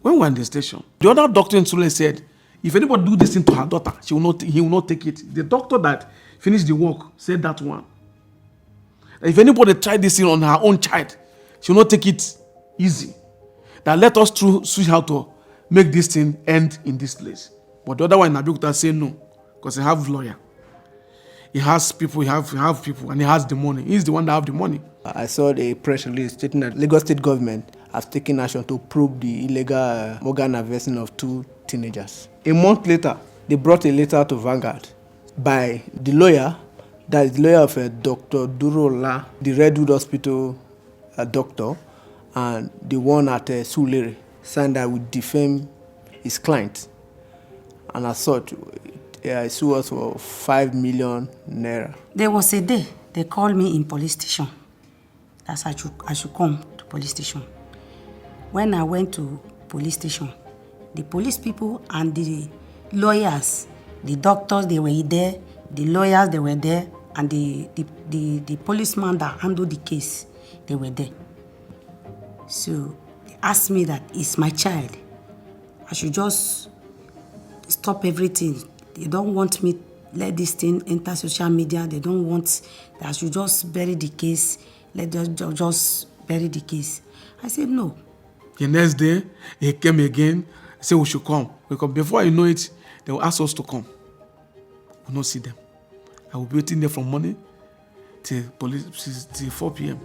When we were in the station, the other doctor in Surulere said, if anybody do this thing to her daughter, he will not take it. The doctor that finished the work said that one. If anybody tried this thing on her own child, she will not take it easy. That let us see how to make this thing end in this place. But the other one in Abeokuta said no, because he have lawyer. He has people, he have people, and he has the money. He's the one that have the money. I saw the press release stating that Lagos State government has taken action to probe the illegal organ harvesting of 2 teenagers. A month later, they brought a letter to Vanguard by the lawyer, that is the lawyer of Dr. Durola, the Redwood Hospital doctor, and the one at Surulere, signed that would defame his client. And as such, it sued us for 5 million naira. There was a day they called me in police station. That's I should come to police station. When I went to police station, the police people and the lawyers, the doctors, they were there, the lawyers, they were there, and the policeman that handled the case, they were there. So they asked me that it's my child. I should just stop everything. They don't want me let this thing enter social media. They don't want that I should just bury the case. Let us just bury the case. I said no. The next day, he came again, said we should come. Because before I know it, they will ask us to come. We will not see them. I will be waiting there from morning till 4 p.m.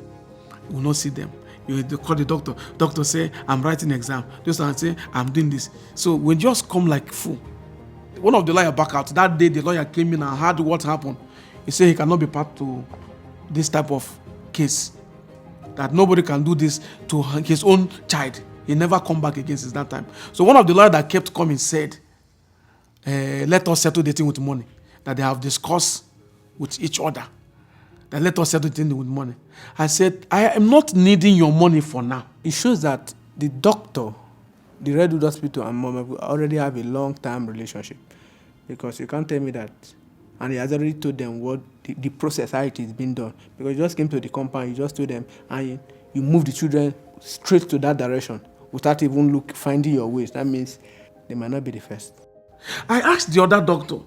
We will not see them. They call the doctor. Doctor say, I'm writing exam. Just say, I'm doing this. So we just come like fool. One of the lawyer back out. That day, the lawyer came in and heard what happened. He said he cannot be part to this type of case. That nobody can do this to his own child. He never come back again since that time. So one of the lawyers that kept coming said, let us settle the thing with money. That they have discussed with each other. That let us settle the thing with money. I said, I am not needing your money for now. It shows that the doctor, the Redwood Hospital and Mama already have a long-term relationship. Because you can't tell me that. And he has already told them what the process, how it is being done. Because you just came to the compound, you just told them, and you move the children straight to that direction without even finding your ways. That means they might not be the first. I asked the other doctor,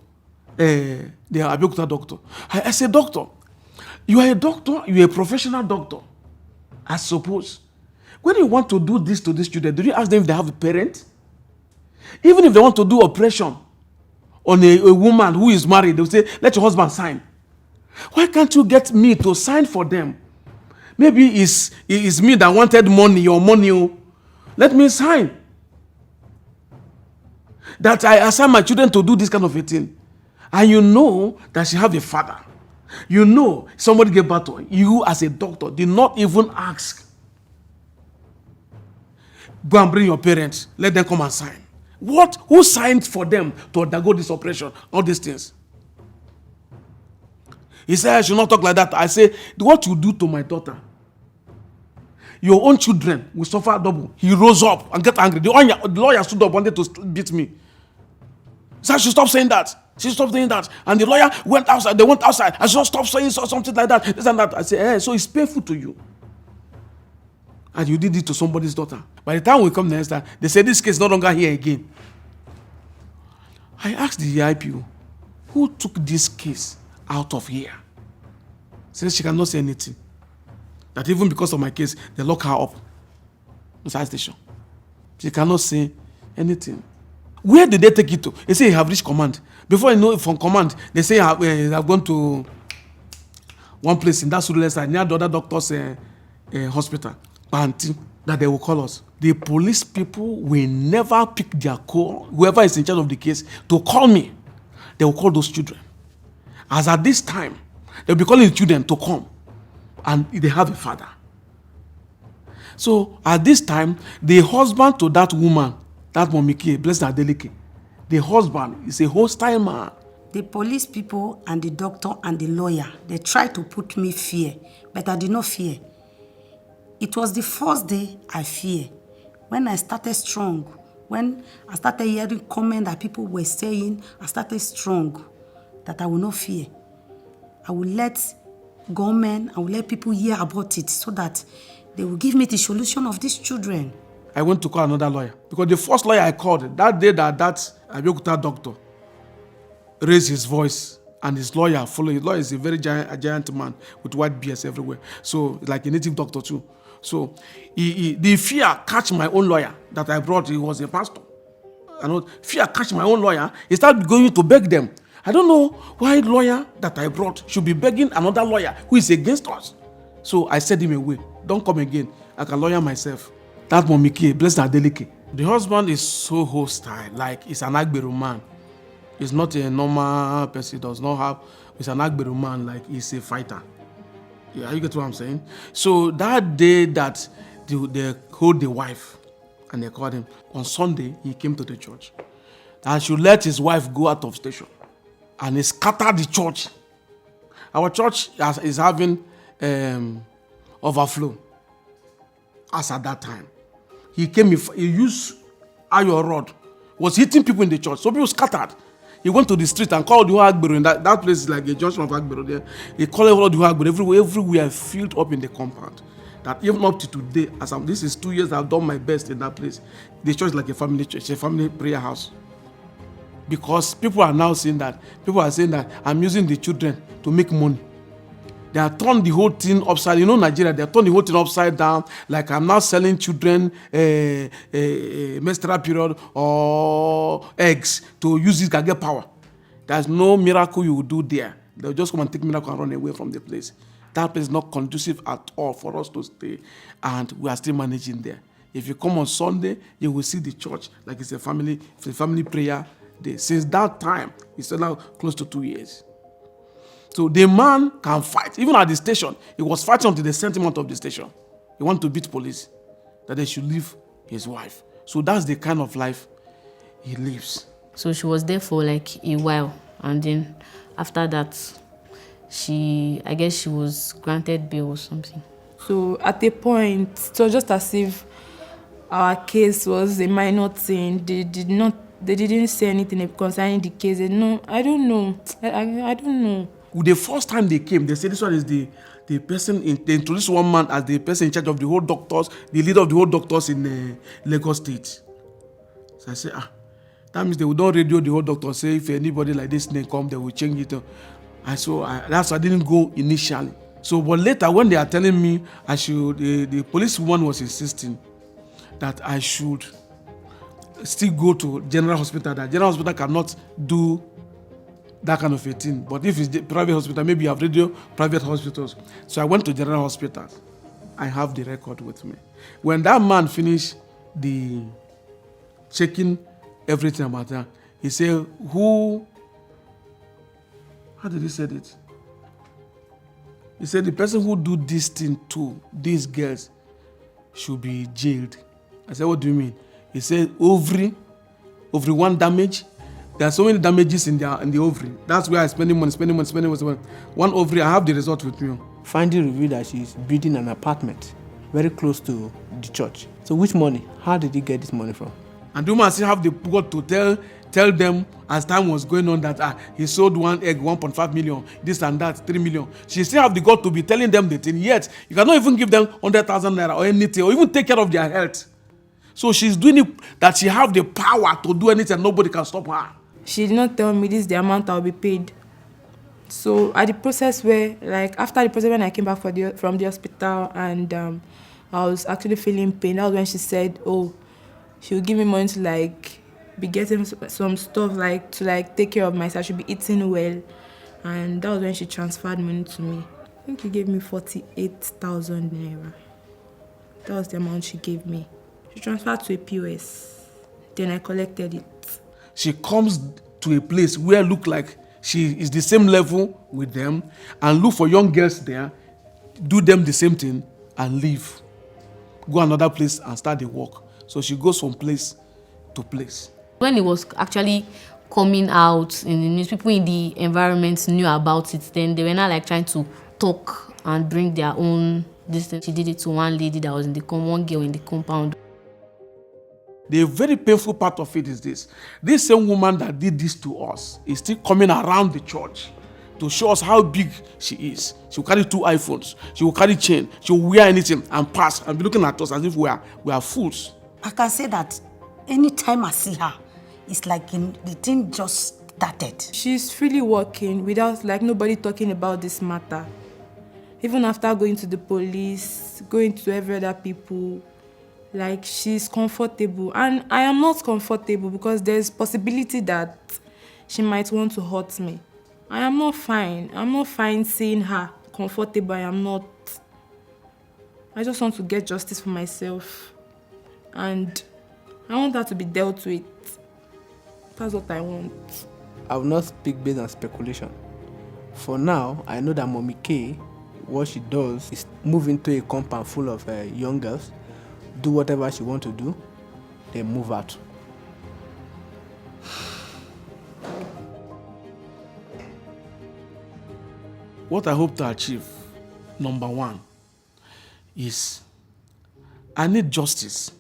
the Abeokuta doctor, I said, doctor, you are a doctor, you are a professional doctor, I suppose. When you want to do this to these children, do you ask them if they have a parent? Even if they want to do operation on a woman who is married, they will say, let your husband sign. Why can't you get me to sign for them? Maybe it's me that wanted money or money. Let me sign. That I assign my children to do this kind of a thing. And you know that she have a father. You know somebody gave birth to her. You as a doctor did not even ask. Go and bring your parents. Let them come and sign. What? Who signed for them to undergo this operation? All these things. He said, I should not talk like that. I say, what you do to my daughter, your own children will suffer double. He rose up and get angry. The lawyer stood up, wanted to beat me. He said, I should stop saying that. She stopped saying that. And the lawyer went outside. They went outside. I should stop saying something like that. This and that. I said, so it's painful to you. And you did it to somebody's daughter. By the time we come next time, they say this case is no longer here again. I asked the IPO, who took this case out of here? Says she cannot say anything. That even because of my case, they lock her up inside station. She cannot say anything. Where did they take it to? They say you have reached command. Before you know it from command, they say you have gone to one place in that Surulere side near the other doctor's hospital, Banti, that they will call us. The police people will never pick their call, whoever is in charge of the case, to call me. They will call those children. As at this time, they'll be calling the children to come. And they have a father. So at this time, the husband to that woman, that Momike, Blessed Adeleke, the husband is a hostile man. The police people and the doctor and the lawyer, they tried to put me fear, but I did not fear. It was the first day I fear. When I started strong, when I started hearing comments that people were saying, I started strong, that I will not fear. I will let government, I will let people hear about it so that they will give me the solution of these children. I went to call another lawyer because the first lawyer I called, that day that Abeokuta doctor raised his voice and his lawyer followed. His lawyer is a very giant man with white beards everywhere. So like a native doctor too. So the fear catch my own lawyer that I brought. He was a pastor. Fear catch my own lawyer. He started going to beg them. I don't know why lawyer that I brought should be begging another lawyer who is against us. So I sent him away. Don't come again. I can lawyer myself. That Momike, Blessed Adeleke. The husband is so hostile, like he's an Agberu man. He's not a normal person. He does not have. He's an Agberu man, like he's a fighter. Yeah, you get what I'm saying? So that day that they called the wife and they called him, on Sunday, he came to the church. And should let his wife go out of station. And he scattered the church. Our church is having overflow. As at that time. He came, he used iron rod, was hitting people in the church. So people scattered. He went to the street and called the whole Agberu. That place is like a junction of Agberu there. He called all the whole Agberu. Everywhere filled up in the compound. That even up to today, this is 2 years I've done my best in that place. The church is like a family church, a family prayer house. Because people are now saying that, I'm using the children to make money. They have turned the whole thing upside. Nigeria, they have turned the whole thing upside down. Like I'm now selling children menstrual period or eggs to use it to get power. There's no miracle you will do there. They'll just come and take miracle and run away from the place. That place is not conducive at all for us to stay, and we are still managing there. If you come on Sunday, you will see the church like it's a family prayer day. Since that time, it's now close to 2 years. So the man can fight. Even at the station, he was fighting until the sentiment of the station. He wanted to beat police, that they should leave his wife. So that's the kind of life he lives. So she was there for like a while, and then after that, I guess she was granted bail or something. So at a point, it was just as if our case was a minor thing. They didn't say anything concerning the case. I don't know. I don't know. The first time they came, they said this one is the person, they introduced one man as the person in charge of the whole doctors, the leader of the whole doctors in Lagos State. So I said, that means they will not radio the whole doctor, say if anybody like this name come, they will change it. That's why I didn't go initially. So, but later when they are telling me the policewoman was insisting that I should still go to general hospital. That general hospital cannot do that kind of a thing. But if it's the private hospital, maybe you have radio private hospitals. So I went to general hospital. I have the record with me. When that man finished the checking everything about that, he said, how did he say it? He said the person who do this thing to these girls should be jailed. I said, what do you mean? He said ovary one damage. There are so many damages in the ovary. That's where I spending money. One ovary, I have the result with me. Finding revealed that she's building an apartment very close to the church. So which money? How did he get this money from? And the woman still have the got to tell them as time was going on that he sold one egg, 1.5 million, this and that, 3 million. She still have the God to be telling them the thing. Yet, you cannot even give them 100,000 naira or anything, or even take care of their health. So she's doing it that she have the power to do anything. Nobody can stop her. She did not tell me this is the amount I'll be paid. So at the process where, like, after the process when I came back from the hospital and I was actually feeling pain, that was when she said, oh, she would give me money to, like, be getting some stuff, like, to, like, take care of myself. I should be eating well. And that was when she transferred money to me. I think she gave me 48,000 naira. That was the amount she gave me. She transferred to a POS. Then I collected it. She comes to a place where look like she is the same level with them and look for young girls there, do them the same thing and leave. Go another place and start the work. So she goes from place to place. When it was actually coming out in the news, people in the environment knew about it. Then they were not like trying to talk and bring their own distance. She did it to one lady that was in the one girl in the compound. The very painful part of it is this. This same woman that did this to us is still coming around the church to show us how big she is. She will carry 2 iPhones. She will carry chain. She will wear anything and pass and be looking at us as if we are fools. I can say that anytime I see her, it's like the thing just started. She's freely working without, like, nobody talking about this matter. Even after going to the police, going to every other people, like, she's comfortable. And I am not comfortable because there's possibility that she might want to hurt me. I am not fine. I'm not fine seeing her comfortable. I am not. I just want to get justice for myself. And I want her to be dealt with. That's what I want. I will not speak based on speculation. For now, I know that Mommy K, what she does is move into a compound full of young girls, do whatever she wants to do, then move out. What I hope to achieve, number 1, is I need justice.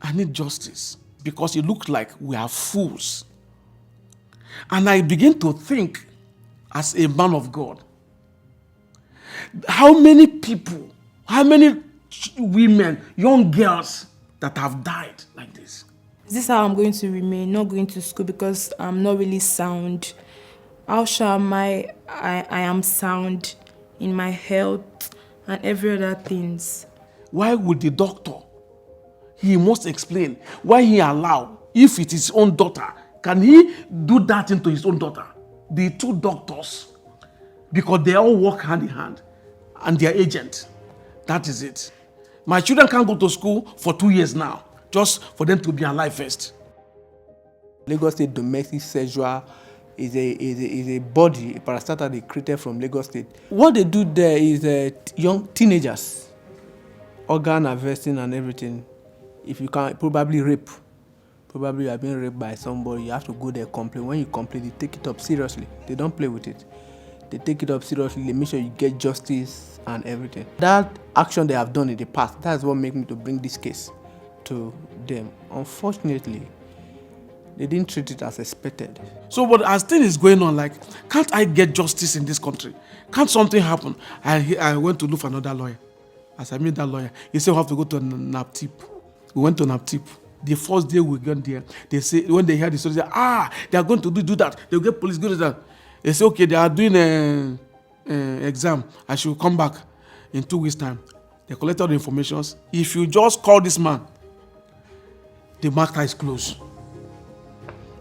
I need justice because it looks like we are fools. And I begin to think as a man of God, how many people, how many women, young girls that have died like this? Is this how I'm going to remain, not going to school because I'm not really sound? How sure am I am sound in my health and every other things? Why would the doctor, he must explain why he allow, if it is his own daughter, can he do that into his own daughter? The 2 doctors, because they all work hand in hand and they are agent. That is it. My children can't go to school for 2 years now, just for them to be alive first. Lagos State Domestic Sexual is a body, a parastatal they created from Lagos State. What they do there is young teenagers, organ harvesting and everything. If you can probably rape, probably you have been raped by somebody, you have to go there, complain. When you complain, they take it up seriously. They don't play with it. They take it up seriously. They make sure you get justice and everything. That action they have done in the past, that's what made me to bring this case to them. Unfortunately, they didn't treat it as expected. So, but as things is going on, like, can't I get justice in this country? Can't something happen? I went to look for another lawyer. As I met that lawyer, he said we have to go to NAPTIP. We went to NAPTIP. The first day we got there, they say, when they hear the story, they say, they are going to do that. They'll get police, go to that. They say, okay, they are doing an exam. I should come back in 2 weeks' time. They collected the information. If you just call this man, the matter is closed.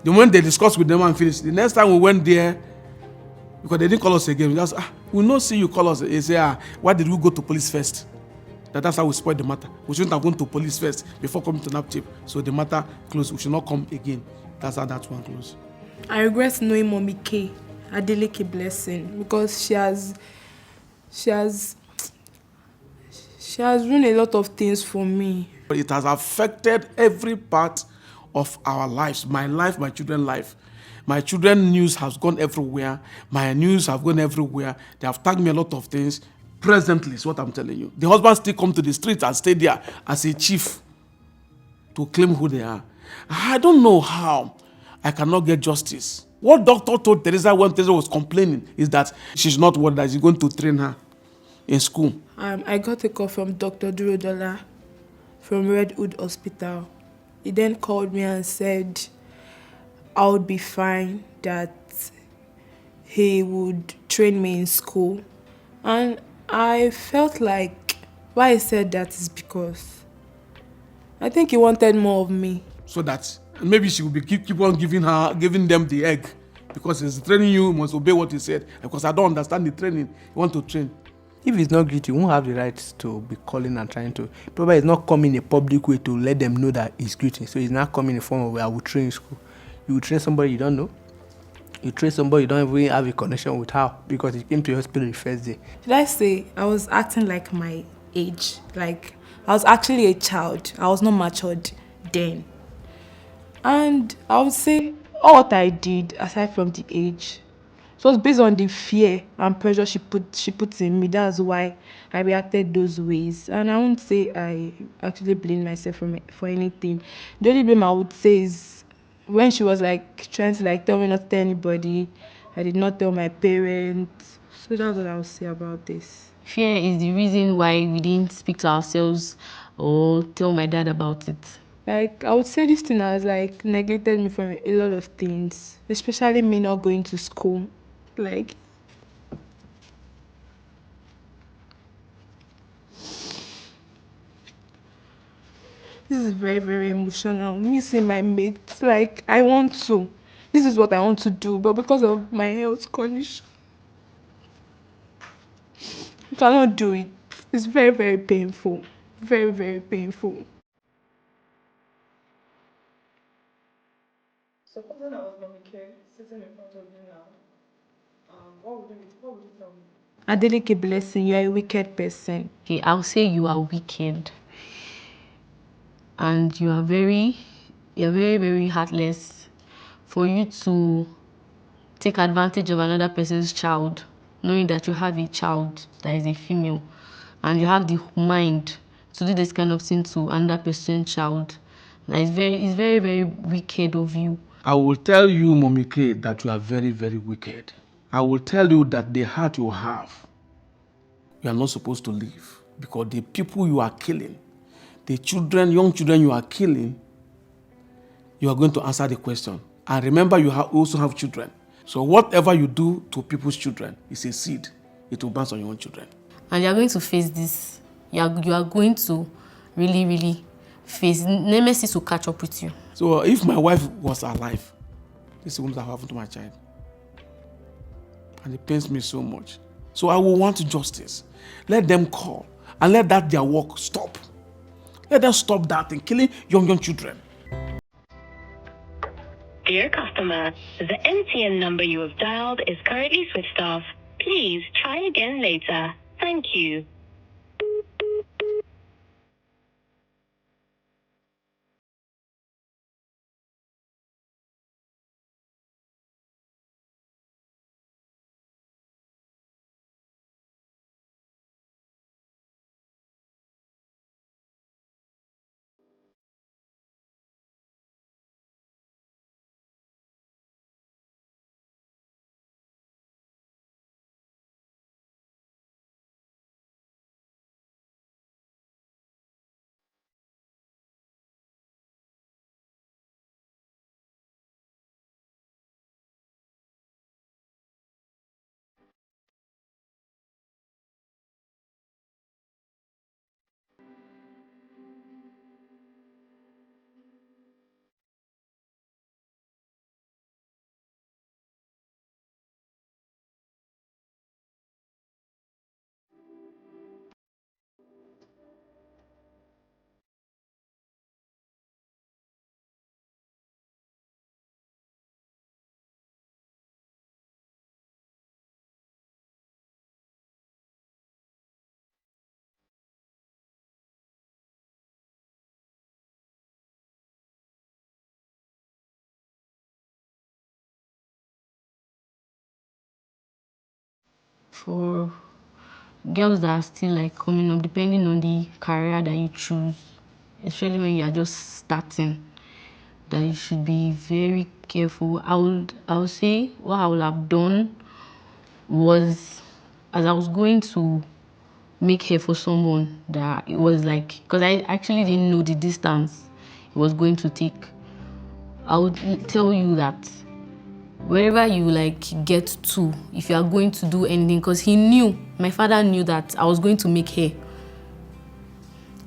The moment they discussed with them and finished, the next time we went there, because they didn't call us again, we just, we'll not see you call us. They say, why did we go to police first? That's how we spoiled the matter. We shouldn't have gone to police first before coming to NAPTIP. So the matter closed. We should not come again. That's how that one closed. I regret knowing Mommy K, Adeleke Blessing, because she has ruined a lot of things for me. It has affected every part of our lives. My life, my children's life. My children's news has gone everywhere. My news have gone everywhere. They have tagged me a lot of things. Presently is what I'm telling you. The husband still come to the street and stay there as a chief to claim who they are. I don't know how I cannot get justice. What doctor told Teresa when Teresa was complaining is that she's not worried that he's going to train her in school. I got a call from Dr. Durodola from Redwood Hospital. He then called me and said I would be fine, that he would train me in school. And I felt like why he said that is because I think he wanted more of me. So that maybe she will be keep on giving them the egg. Because he's training you, you must obey what he said. Because I don't understand the training. You want to train. If he's not guilty, he won't have the right to be calling and trying to. Probably he's not coming in a public way to let them know that he's guilty. So he's not coming in a form of where I will train in school. You will train somebody you don't know. You train somebody you don't even have a connection with her because he came to your hospital the first day. Should I say I was acting like my age? Like I was actually a child. I was not matured then. And I would say all what I did aside from the age, so it was based on the fear and pressure she put in me. That's why I reacted those ways. And I won't say I actually blame myself for anything. The only blame I would say is when she was like trying to like tell me not to tell anybody. I did not tell my parents. So that's what I would say about this. Fear is the reason why we didn't speak to ourselves or tell my dad about it. Like I would say this thing has like neglected me from a lot of things, especially me not going to school. Like this is very, very emotional. Me seeing my mates, like I want to. This is what I want to do, but because of my health condition, I cannot do it. It's very, very painful. Very, very painful. Supposing I was Momike sitting in front of you now, what would you tell me? Adeleke Blessing, you are a wicked person. Okay, I'll say you are wicked and you're very, very heartless for you to take advantage of another person's child, knowing that you have a child that is a female and you have the mind to do this kind of thing to another person's child. That is it's very, very wicked of you. I will tell you, Momike, that you are very, very wicked. I will tell you that the heart you have, you are not supposed to live. Because the people you are killing, the children, young children you are killing, you are going to answer the question. And remember, you also have children. So whatever you do to people's children is a seed. It will bounce on your own children. And you're going to face this. You are going to really, really face. Nemesis will catch up with you. So if my wife was alive, this wouldn't have happened to my child. And it pains me so much. So I will want justice. Let them call and let that their work stop. Let them stop that and killing young children. Dear customer, the MTN number you have dialed is currently switched off. Please try again later. Thank you. For girls that are still like coming up, depending on the career that you choose, especially when you are just starting, that you should be very careful. I would say what I would have done was, as I was going to make hair for someone, that it was like, because I actually didn't know the distance it was going to take. I would tell you that wherever you like get to, if you are going to do anything, because my father knew that I was going to make hair.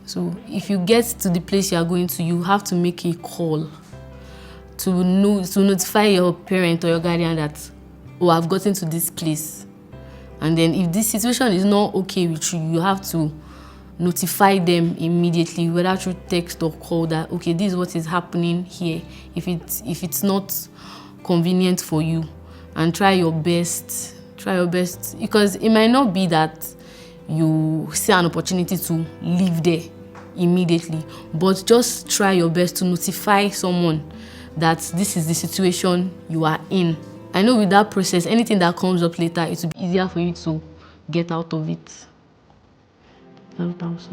So if you get to the place you are going to, you have to make a call to notify your parent or your guardian that, oh, I've gotten to this place. And then if this situation is not okay with you, you have to notify them immediately, whether through text or call, that okay, this is what is happening here. If it's not convenient for you, and try your best, because it might not be that you see an opportunity to leave there immediately, but just try your best to notify someone that this is the situation you are in. I know with that process, anything that comes up later, it will be easier for you to get out of it. That's what I would say.